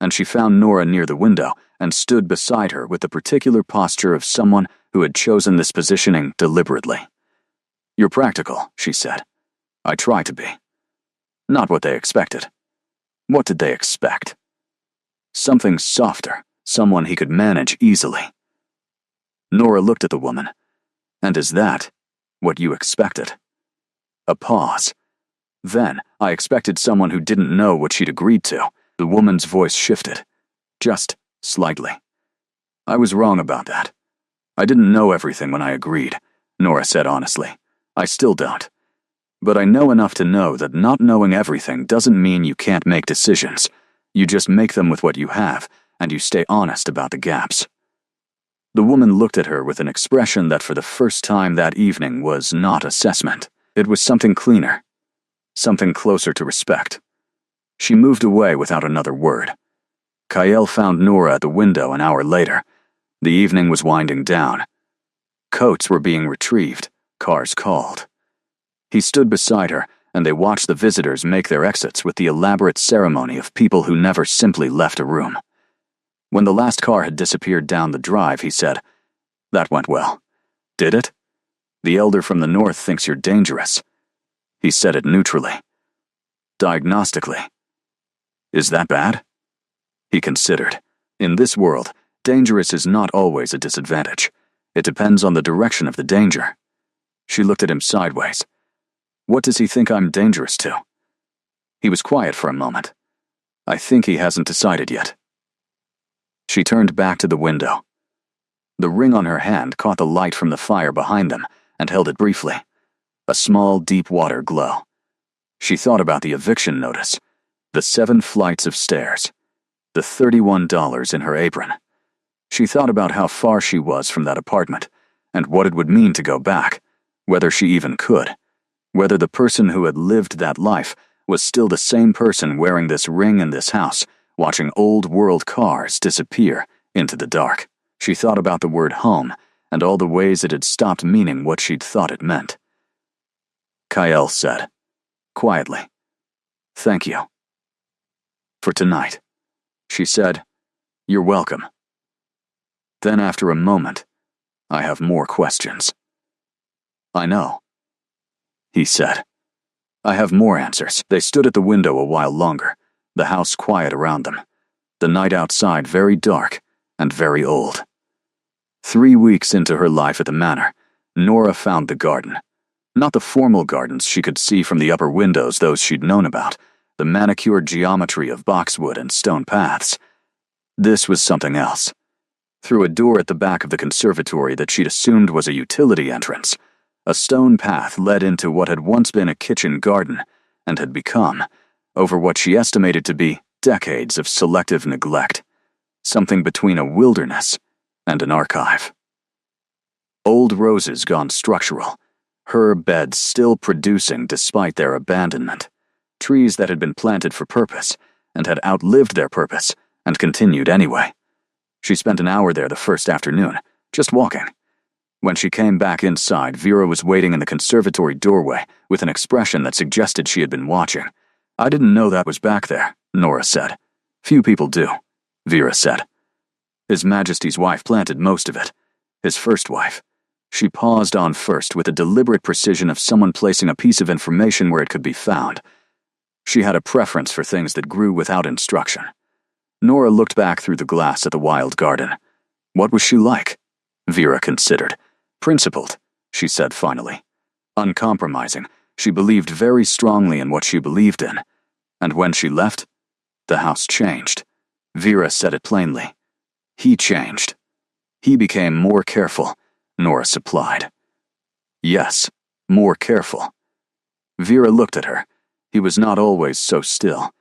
and she found Nora near the window and stood beside her with the particular posture of someone who had chosen this positioning deliberately. "You're practical," she said. "I try to be." Not what they expected. What did they expect? Something softer, someone he could manage easily. Nora looked at the woman. "And is that what you expected?" A pause. "Then, I expected someone who didn't know what she'd agreed to." The woman's voice shifted. Just slightly. "I was wrong about that. I didn't know everything when I agreed," Nora said honestly. "I still don't. But I know enough to know that not knowing everything doesn't mean you can't make decisions. You just make them with what you have, and you stay honest about the gaps." The woman looked at her with an expression that for the first time that evening was not assessment. It was something cleaner. Something closer to respect. She moved away without another word. Kyle found Nora at the window an hour later. The evening was winding down. Coats were being retrieved, cars called. He stood beside her, and they watched the visitors make their exits with the elaborate ceremony of people who never simply left a room. When the last car had disappeared down the drive, he said, "That went well." "Did it? The elder from the north thinks you're dangerous." He said it neutrally. "Diagnostically. Is that bad?" He considered. In this world, dangerous is not always a disadvantage. It depends on the direction of the danger. She looked at him sideways. "What does he think I'm dangerous to?" He was quiet for a moment. "I think he hasn't decided yet." She turned back to the window. The ring on her hand caught the light from the fire behind them and held it briefly. A small, deep water glow. She thought about the eviction notice, the 7 flights of stairs, the $31 in her apron. She thought about how far she was from that apartment, and what it would mean to go back, whether she even could, whether the person who had lived that life was still the same person wearing this ring in this house, watching old-world cars disappear into the dark. She thought about the word home and all the ways it had stopped meaning what she'd thought it meant. Kyle said, quietly, "Thank you. For tonight." She said, "You're welcome." Then after a moment, "I have more questions." "I know," he said. "I have more answers." They stood at the window a while longer, the house quiet around them, the night outside very dark and very old. 3 weeks into her life at the manor, Nora found the garden. Not the formal gardens she could see from the upper windows, those she'd known about, the manicured geometry of boxwood and stone paths. This was something else. Through a door at the back of the conservatory that she'd assumed was a utility entrance, a stone path led into what had once been a kitchen garden and had become, over what she estimated to be decades of selective neglect, something between a wilderness and an archive. Old roses gone structural, herb beds still producing despite their abandonment, trees that had been planted for purpose and had outlived their purpose and continued anyway. She spent an hour there the first afternoon, just walking. When she came back inside, Vera was waiting in the conservatory doorway with an expression that suggested she had been watching. "I didn't know that was back there," Nora said. "Few people do," Vera said. "His Majesty's wife planted most of it. His first wife." She paused on first with the deliberate precision of someone placing a piece of information where it could be found. She had a preference for things that grew without instruction. Nora looked back through the glass at the wild garden. What was she like? Vera considered. Principled, she said finally. Uncompromising, she believed very strongly in what she believed in. And when she left, the house changed. Vera said it plainly. He changed. He became more careful, Nora supplied. Yes, more careful. Vera looked at her. He was not always so still.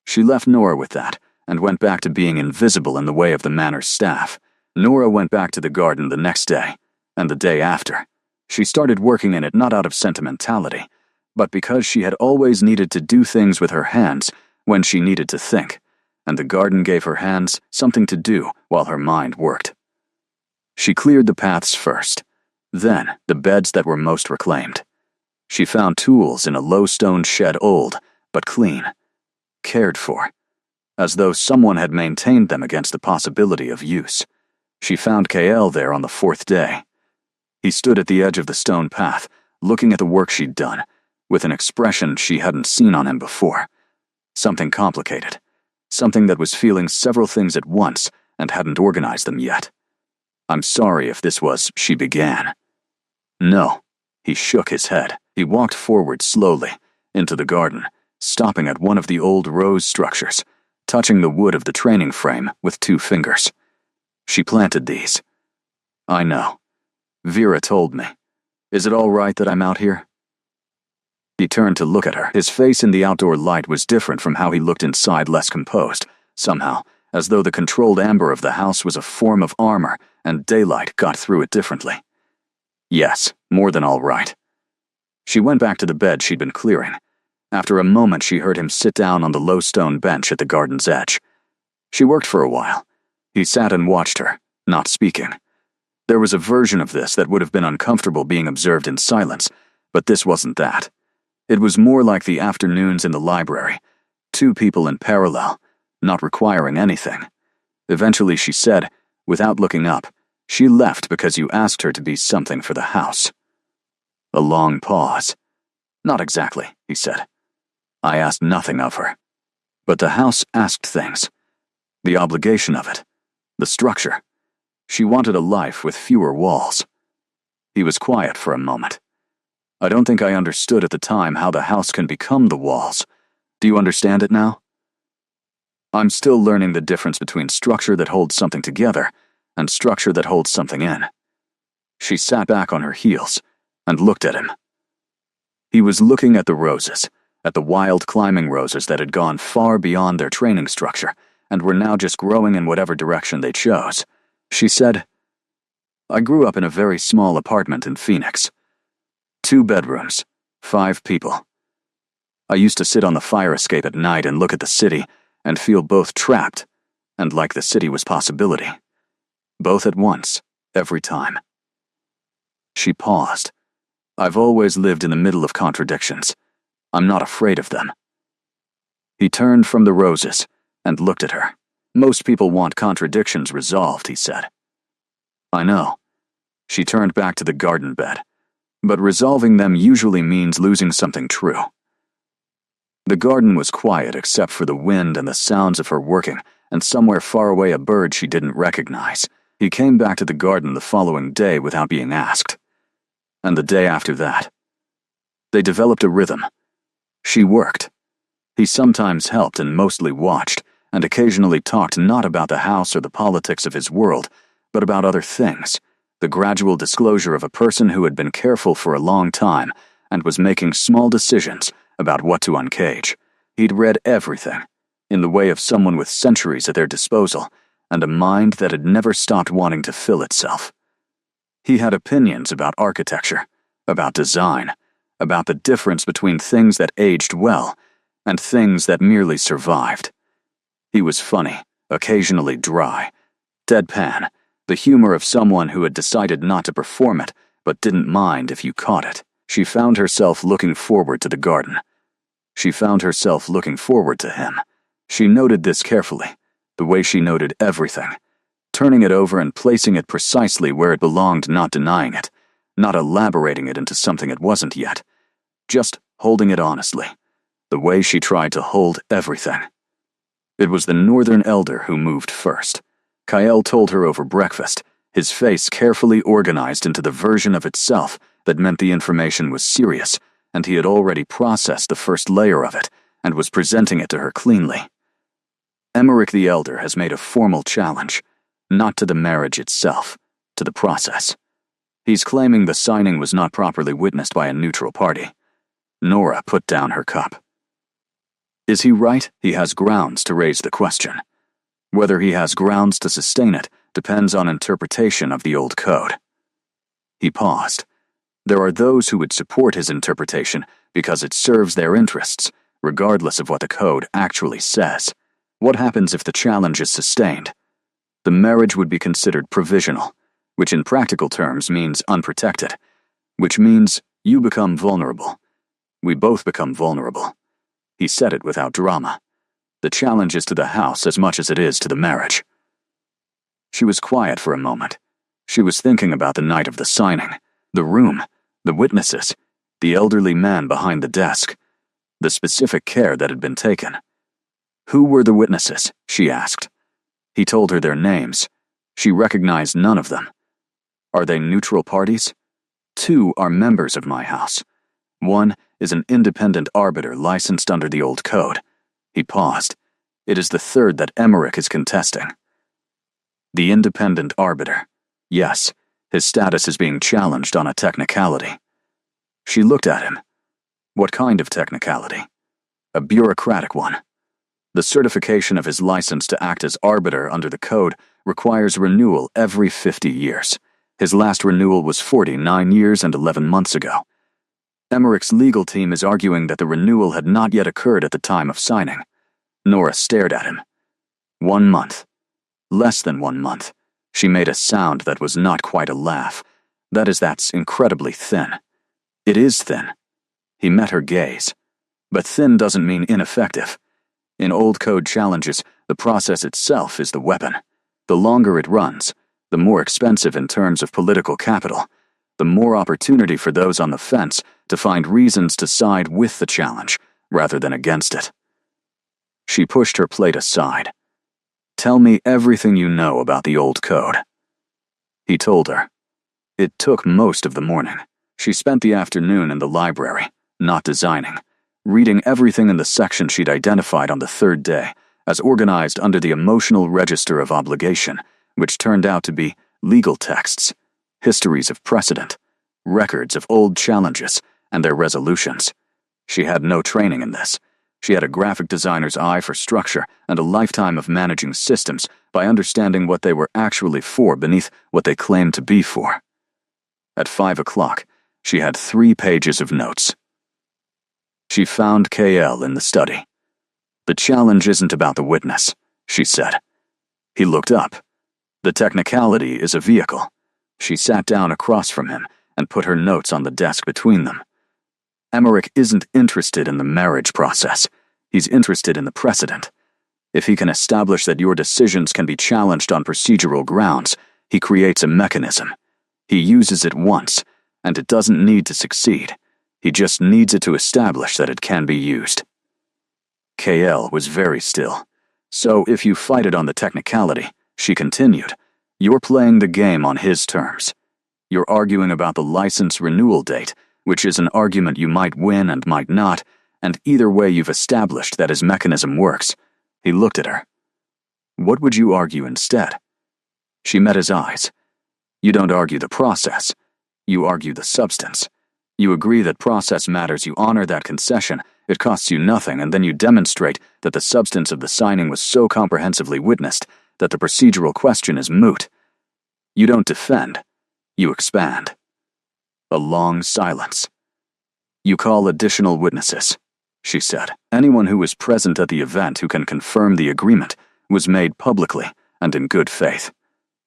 She left Nora with that, and went back to being invisible in the way of the manor's staff. Nora went back to the garden the next day, and the day after. She started working in it not out of sentimentality, but because she had always needed to do things with her hands when she needed to think, and the garden gave her hands something to do while her mind worked. She cleared the paths first, then the beds that were most reclaimed. She found tools in a low stone shed, old but clean, cared for, as though someone had maintained them against the possibility of use. She found Kael there on the 4th day. He stood at the edge of the stone path, looking at the work she'd done, with an expression she hadn't seen on him before. Something complicated. Something that was feeling several things at once and hadn't organized them yet. "I'm sorry if this was," she began. "No." He shook his head. He walked forward slowly, into the garden, stopping at one of the old rose structures, touching the wood of the training frame with 2 fingers. "She planted these." "I know. Vera told me. Is it all right that I'm out here?" He turned to look at her. His face in the outdoor light was different from how he looked inside, less composed, somehow, as though the controlled amber of the house was a form of armor and daylight got through it differently. "Yes, more than all right." She went back to the bed she'd been clearing. After a moment, she heard him sit down on the low stone bench at the garden's edge. She worked for a while. He sat and watched her, not speaking. There was a version of this that would have been uncomfortable being observed in silence, but this wasn't that. It was more like the afternoons in the library, 2 people in parallel, not requiring anything. Eventually she said, without looking up, "She left because you asked her to be something for the house." A long pause. "Not exactly," he said. "I asked nothing of her. But the house asked things. The obligation of it. The structure. She wanted a life with fewer walls." He was quiet for a moment. "I don't think I understood at the time how the house can become the walls. Do you understand it now?" "I'm still learning the difference between structure that holds something together and structure that holds something in." She sat back on her heels and looked at him. He was looking at the roses, at the wild climbing roses that had gone far beyond their training structure and were now just growing in whatever direction they chose. She said, "I grew up in a very small apartment in Phoenix. 2 bedrooms, 5 people. I used to sit on the fire escape at night and look at the city and feel both trapped and like the city was possibility. Both at once, every time." She paused. "I've always lived in the middle of contradictions. I'm not afraid of them." He turned from the roses and looked at her. "Most people want contradictions resolved," he said. "I know." She turned back to the garden bed. "But resolving them usually means losing something true." The garden was quiet except for the wind and the sounds of her working, and somewhere far away a bird she didn't recognize. He came back to the garden the following day without being asked. And the day after that. They developed a rhythm. She worked. He sometimes helped and mostly watched, and occasionally talked not about the house or the politics of his world, but about other things, the gradual disclosure of a person who had been careful for a long time and was making small decisions about what to uncage. He'd read everything, in the way of someone with centuries at their disposal, and a mind that had never stopped wanting to fill itself. He had opinions about architecture, about design, about the difference between things that aged well and things that merely survived. He was funny, occasionally dry, deadpan, the humor of someone who had decided not to perform it, but didn't mind if you caught it. She found herself looking forward to the garden. She found herself looking forward to him. She noted this carefully, the way she noted everything, turning it over and placing it precisely where it belonged, not denying it, not elaborating it into something it wasn't yet, just holding it honestly, the way she tried to hold everything. It was the northern elder who moved first. Kael told her over breakfast, his face carefully organized into the version of itself that meant the information was serious, and he had already processed the first layer of it and was presenting it to her cleanly. Emmerich the Elder has made a formal challenge, not to the marriage itself, to the process. He's claiming the signing was not properly witnessed by a neutral party. Nora put down her cup. Is he right? He has grounds to raise the question. Whether he has grounds to sustain it depends on interpretation of the old code. He paused. There are those who would support his interpretation because it serves their interests, regardless of what the code actually says. What happens if the challenge is sustained? The marriage would be considered provisional, which in practical terms means unprotected, which means you become vulnerable. We both become vulnerable. He said it without drama. The challenge is to the house as much as it is to the marriage. She was quiet for a moment. She was thinking about the night of the signing, the room, the witnesses, the elderly man behind the desk, the specific care that had been taken. Who were the witnesses? She asked. He told her their names. She recognized none of them. Are they neutral parties? 2 are members of my house. 1 is an independent arbiter licensed under the old code. He paused. It is the 3rd that Emmerich is contesting. The independent arbiter. Yes, his status is being challenged on a technicality. She looked at him. What kind of technicality? A bureaucratic one. The certification of his license to act as arbiter under the code requires renewal every 50 years. His last renewal was 49 years and 11 months ago. Emmerich's legal team is arguing that the renewal had not yet occurred at the time of signing. Nora stared at him. 1 month. Less than 1 month. She made a sound that was not quite a laugh. That's incredibly thin. It is thin. He met her gaze. But thin doesn't mean ineffective. In old code challenges, the process itself is the weapon. The longer it runs, the more expensive in terms of political capital, the more opportunity for those on the fence to find reasons to side with the challenge rather than against it. She pushed her plate aside. Tell me everything you know about the old code. He told her. It took most of the morning. She spent the afternoon in the library, not designing, reading everything in the section she'd identified on the 3rd day, as organized under the emotional register of obligation, which turned out to be legal texts, histories of precedent, records of old challenges, and their resolutions. She had no training in this. She had a graphic designer's eye for structure and a lifetime of managing systems by understanding what they were actually for beneath what they claimed to be for. At 5 o'clock, she had 3 pages of notes. She found KL in the study. The challenge isn't about the witness, she said. He looked up. The technicality is a vehicle. She sat down across from him and put her notes on the desk between them. Emmerich isn't interested in the marriage process. He's interested in the precedent. If he can establish that your decisions can be challenged on procedural grounds, he creates a mechanism. He uses it once, and it doesn't need to succeed. He just needs it to establish that it can be used. KL was very still. So if you fight it on the technicality, she continued, you're playing the game on his terms. You're arguing about the license renewal date, which is an argument you might win and might not, and either way you've established that his mechanism works. He looked at her. What would you argue instead? She met his eyes. You don't argue the process. You argue the substance. You agree that process matters, you honor that concession, it costs you nothing, and then you demonstrate that the substance of the signing was so comprehensively witnessed that the procedural question is moot. You don't defend. You expand. A long silence. You call additional witnesses, she said. Anyone who was present at the event who can confirm the agreement was made publicly and in good faith.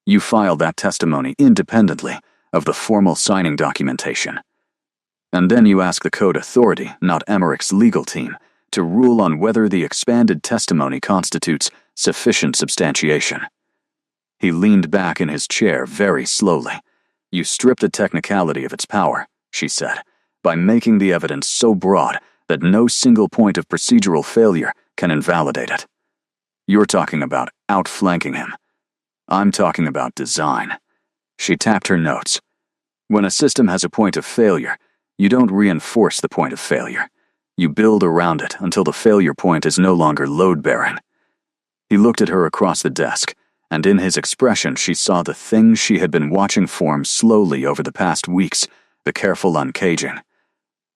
You file that testimony independently of the formal signing documentation. And then you ask the code authority, not Emmerich's legal team, to rule on whether the expanded testimony constitutes sufficient substantiation. He leaned back in his chair very slowly. You strip the technicality of its power, she said, by making the evidence so broad that no single point of procedural failure can invalidate it. You're talking about outflanking him. I'm talking about design. She tapped her notes. When a system has a point of failure, you don't reinforce the point of failure. You build around it until the failure point is no longer load-bearing. He looked at her across the desk, and in his expression she saw the things she had been watching form slowly over the past weeks, the careful uncaging.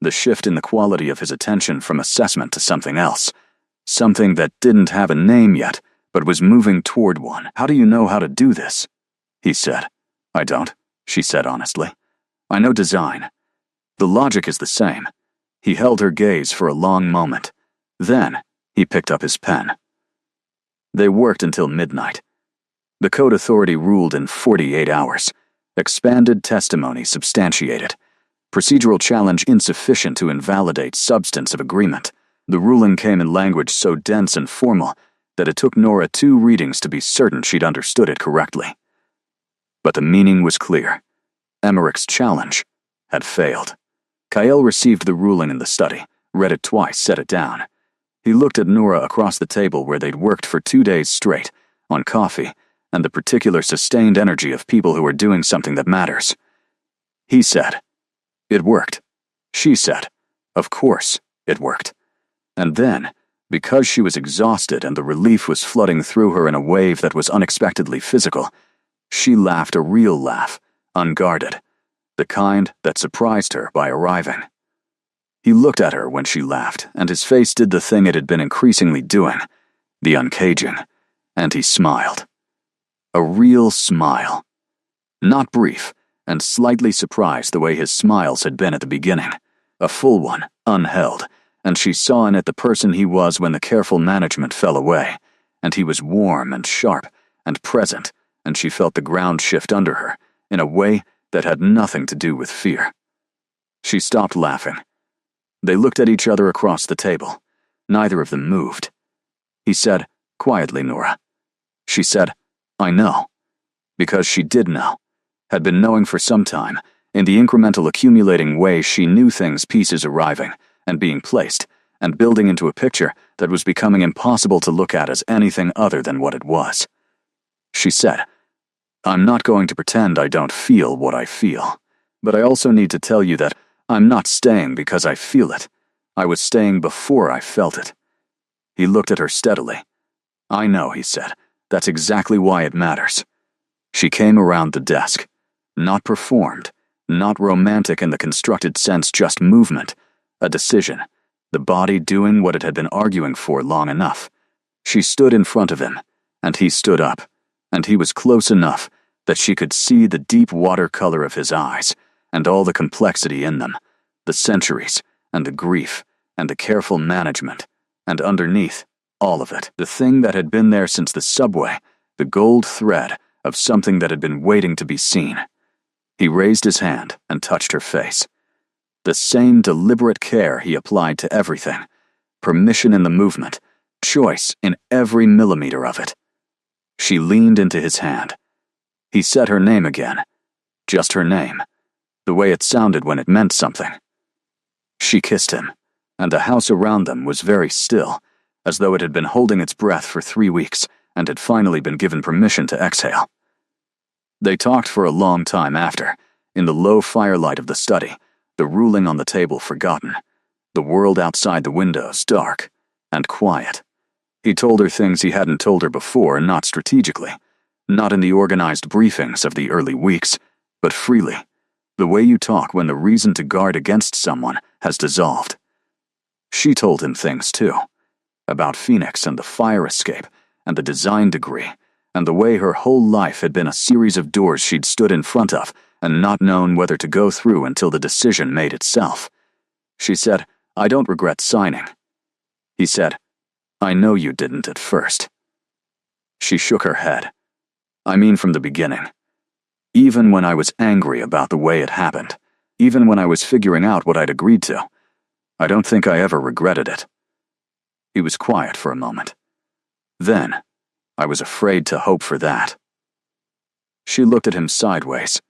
The shift in the quality of his attention from assessment to something else. Something that didn't have a name yet, but was moving toward one. "How do you know how to do this?" he said. "I don't," she said honestly. "I know design. The logic is the same." He held her gaze for a long moment. Then, he picked up his pen. They worked until midnight. The Code Authority ruled in 48 hours. Expanded testimony substantiated. Procedural challenge insufficient to invalidate substance of agreement. The ruling came in language so dense and formal that it took Nora 2 readings to be certain she'd understood it correctly. But the meaning was clear. Emmerich's challenge had failed. Kyle received the ruling in the study, read it twice, set it down. He looked at Nora across the table where they'd worked for 2 days straight, on coffee, and the particular sustained energy of people who are doing something that matters. He said, "It worked." She said, "Of course, it worked." And then, because she was exhausted and the relief was flooding through her in a wave that was unexpectedly physical, she laughed a real laugh, unguarded, the kind that surprised her by arriving. He looked at her when she laughed, and his face did the thing it had been increasingly doing, the uncaging, and he smiled. A real smile. Not brief, and slightly surprised the way his smiles had been at the beginning. A full one, unheld, and she saw in it the person he was when the careful management fell away, and he was warm and sharp and present, and she felt the ground shift under her, in a way that had nothing to do with fear. She stopped laughing. They looked at each other across the table. Neither of them moved. He said, "Quietly, Nora." She said, "I know." Because she did know. Had been knowing for some time, in the incremental accumulating way she knew things, pieces arriving, and being placed, and building into a picture that was becoming impossible to look at as anything other than what it was. She said, "I'm not going to pretend I don't feel what I feel, but I also need to tell you that I'm not staying because I feel it. I was staying before I felt it." He looked at her steadily. "I know," he said. "That's exactly why it matters." She came around the desk. Not performed, not romantic in the constructed sense, just movement, a decision, the body doing what it had been arguing for long enough. She stood in front of him, and he stood up, and he was close enough that she could see the deep watercolor of his eyes, and all the complexity in them, the centuries, and the grief, and the careful management, and underneath, all of it, the thing that had been there since the subway, the gold thread of something that had been waiting to be seen. He raised his hand and touched her face. The same deliberate care he applied to everything, permission in the movement, choice in every millimeter of it. She leaned into his hand. He said her name again, just her name, the way it sounded when it meant something. She kissed him, and the house around them was very still, as though it had been holding its breath for 3 weeks and had finally been given permission to exhale. They talked for a long time after, in the low firelight of the study, the ruling on the table forgotten, the world outside the windows dark and quiet. He told her things he hadn't told her before, not strategically, not in the organized briefings of the early weeks, but freely, the way you talk when the reason to guard against someone has dissolved. She told him things too, about Phoenix and the fire escape and the design degree, and the way her whole life had been a series of doors she'd stood in front of and not known whether to go through until the decision made itself. She said, "I don't regret signing." He said, "I know you didn't at first." She shook her head. "I mean from the beginning. Even when I was angry about the way it happened, even when I was figuring out what I'd agreed to, I don't think I ever regretted it." He was quiet for a moment. "Then, I was afraid to hope for that." She looked at him sideways.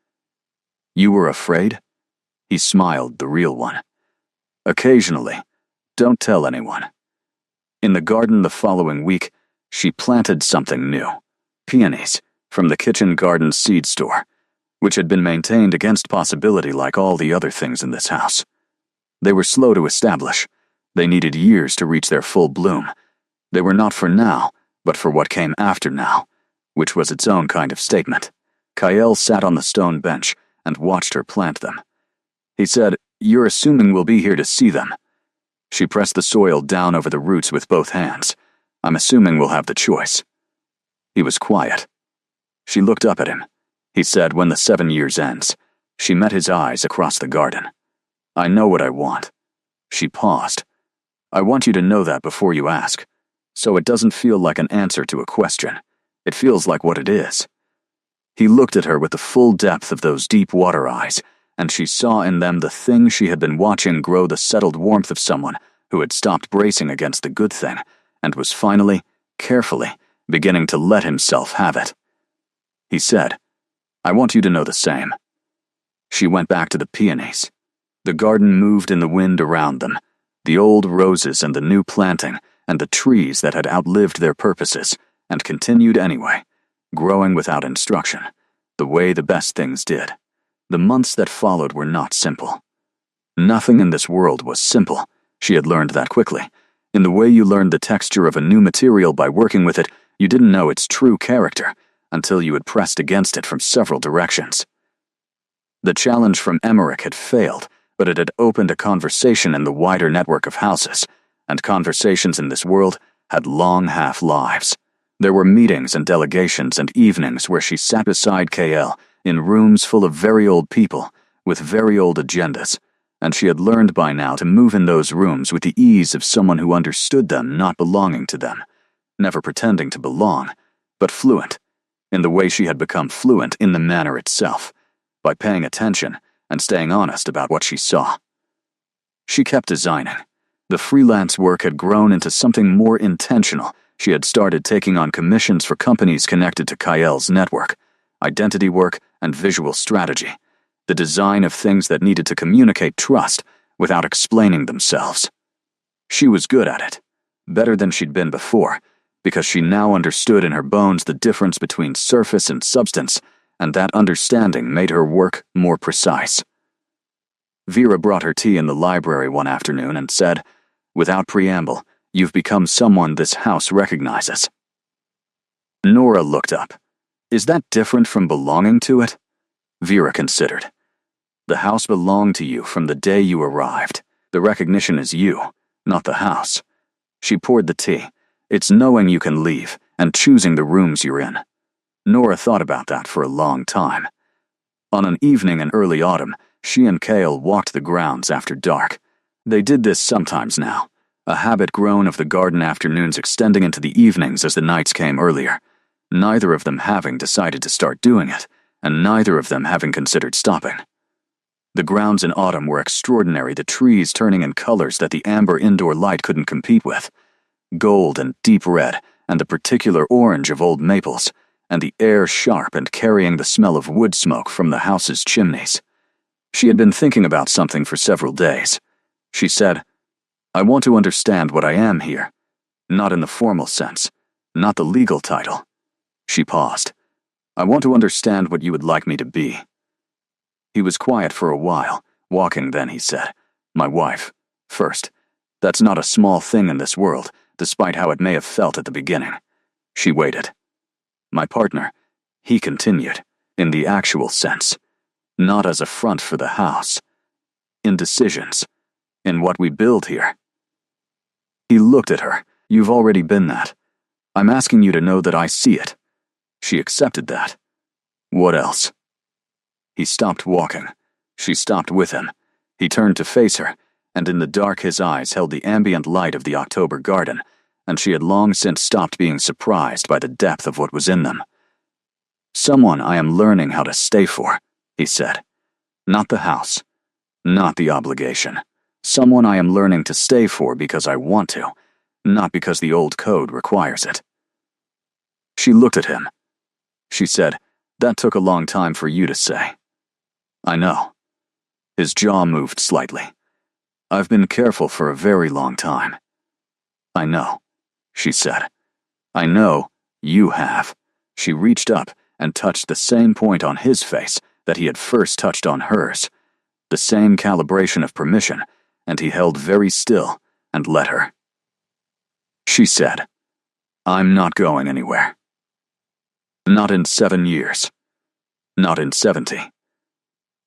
"You were afraid?" He smiled, the real one. "Occasionally. Don't tell anyone." In the garden the following week, she planted something new. Peonies, from the kitchen garden seed store, which had been maintained against possibility like all the other things in this house. They were slow to establish. They needed years to reach their full bloom. They were not for now, but for what came after now, which was its own kind of statement. Kyle sat on the stone bench and watched her plant them. He said, "You're assuming we'll be here to see them." She pressed the soil down over the roots with both hands. "I'm assuming we'll have the choice." He was quiet. She looked up at him. He said, "When the 7 years ends." She met his eyes across the garden. "I know what I want." She paused. "I want you to know that before you ask, so it doesn't feel like an answer to a question. It feels like what it is." He looked at her with the full depth of those deep water eyes, and she saw in them the thing she had been watching grow, the settled warmth of someone who had stopped bracing against the good thing and was finally, carefully, beginning to let himself have it. He said, "I want you to know the same." She went back to the peonies. The garden moved in the wind around them, the old roses and the new planting and the trees that had outlived their purposes and continued anyway, growing without instruction, the way the best things did. The months that followed were not simple. Nothing in this world was simple. She had learned that quickly. In the way you learned the texture of a new material by working with it, you didn't know its true character until you had pressed against it from several directions. The challenge from Emmerich had failed, but it had opened a conversation in the wider network of houses, and conversations in this world had long half-lives. There were meetings and delegations and evenings where she sat beside KL in rooms full of very old people with very old agendas, and she had learned by now to move in those rooms with the ease of someone who understood them not belonging to them, never pretending to belong, but fluent, in the way she had become fluent in the manner itself, by paying attention and staying honest about what she saw. She kept designing. The freelance work had grown into something more intentional. She had started taking on commissions for companies connected to Kael's network, identity work and visual strategy, the design of things that needed to communicate trust without explaining themselves. She was good at it, better than she'd been before, because she now understood in her bones the difference between surface and substance, and that understanding made her work more precise. Vera brought her tea in the library one afternoon and said, without preamble, "You've become someone this house recognizes." Nora looked up. "Is that different from belonging to it?" Vera considered. "The house belonged to you from the day you arrived. The recognition is you, not the house." She poured the tea. "It's knowing you can leave and choosing the rooms you're in." Nora thought about that for a long time. On an evening in early autumn, she and Cale walked the grounds after dark. They did this sometimes now, a habit grown of the garden afternoons extending into the evenings as the nights came earlier, neither of them having decided to start doing it, and neither of them having considered stopping. The grounds in autumn were extraordinary, the trees turning in colors that the amber indoor light couldn't compete with. Gold and deep red, and the particular orange of old maples, and the air sharp and carrying the smell of wood smoke from the house's chimneys. She had been thinking about something for several days. She said, "I want to understand what I am here. Not in the formal sense, not the legal title." She paused. "I want to understand what you would like me to be." He was quiet for a while, walking. Then he said, "My wife, first. That's not a small thing in this world, despite how it may have felt at the beginning." She waited. "My partner," he continued, "in the actual sense. Not as a front for the house. In decisions. In what we build here." He looked at her. "You've already been that. I'm asking you to know that I see it." She accepted that. "What else?" He stopped walking. She stopped with him. He turned to face her, and in the dark his eyes held the ambient light of the October garden, and she had long since stopped being surprised by the depth of what was in them. "Someone I am learning how to stay for," he said. "Not the house. Not the obligation. Someone I am learning to stay for because I want to, not because the old code requires it." She looked at him. She said, "That took a long time for you to say." "I know." His jaw moved slightly. "I've been careful for a very long time." "I know," she said. "I know you have." She reached up and touched the same point on his face that he had first touched on hers, the same calibration of permission, and he held very still and let her. She said, "I'm not going anywhere. Not in 7 years. Not in 70.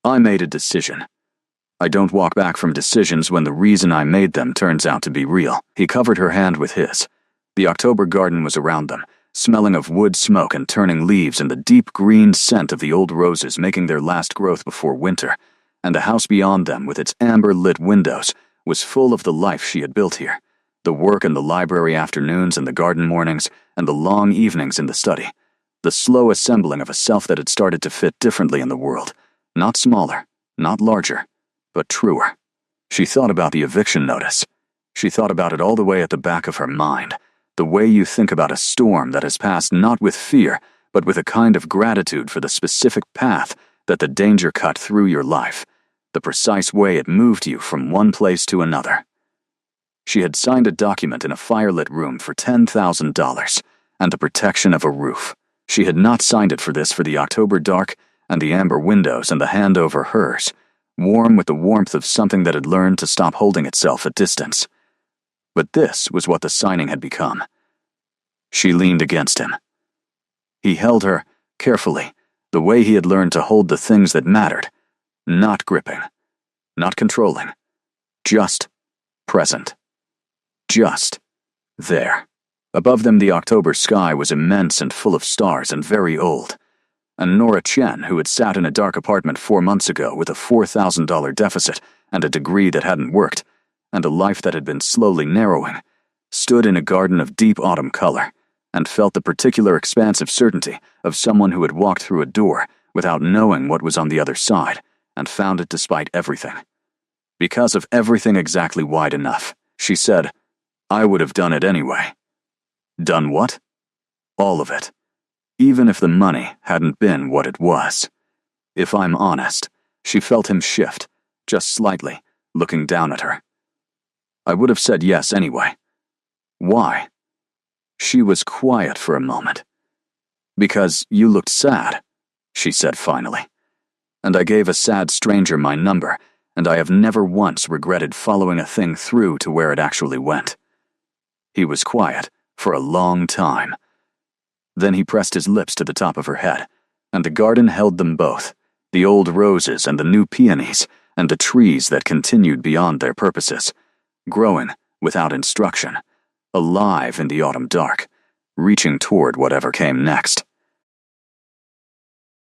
I made a decision. I don't walk back from decisions when the reason I made them turns out to be real." He covered her hand with his. The October garden was around them, smelling of wood smoke and turning leaves and the deep green scent of the old roses making their last growth before winter, and the house beyond them with its amber-lit windows was full of the life she had built here, the work in the library afternoons and the garden mornings and the long evenings in the study, the slow assembling of a self that had started to fit differently in the world, not smaller, not larger, but truer. She thought about the eviction notice. She thought about it all the way at the back of her mind, the way you think about a storm that has passed not with fear, but with a kind of gratitude for the specific path that the danger cut through your life, the precise way it moved you from one place to another. She had signed a document in a firelit room for $10,000 and the protection of a roof. She had not signed it for the October dark and the amber windows and the hand over hers, warm with the warmth of something that had learned to stop holding itself at distance. But this was what the signing had become. She leaned against him. He held her, carefully, the way he had learned to hold the things that mattered, not gripping, not controlling, just present. Just there. Above them the October sky was immense and full of stars and very old. And Nora Chen, who had sat in a dark apartment 4 months ago with a $4,000 deficit and a degree that hadn't worked, and a life that had been slowly narrowing, stood in a garden of deep autumn color and felt the particular expansive certainty of someone who had walked through a door without knowing what was on the other side and found it despite everything. Because of everything exactly wide enough, she said, "I would have done it anyway." Done what? All of it. Even if the money hadn't been what it was. If I'm honest, she felt him shift, just slightly, looking down at her. I would have said yes anyway. Why? She was quiet for a moment. Because you looked sad, she said finally. And I gave a sad stranger my number, and I have never once regretted following a thing through to where it actually went. He was quiet for a long time. Then he pressed his lips to the top of her head, and the garden held them both, the old roses and the new peonies, and the trees that continued beyond their purposes, growing without instruction, alive in the autumn dark, reaching toward whatever came next.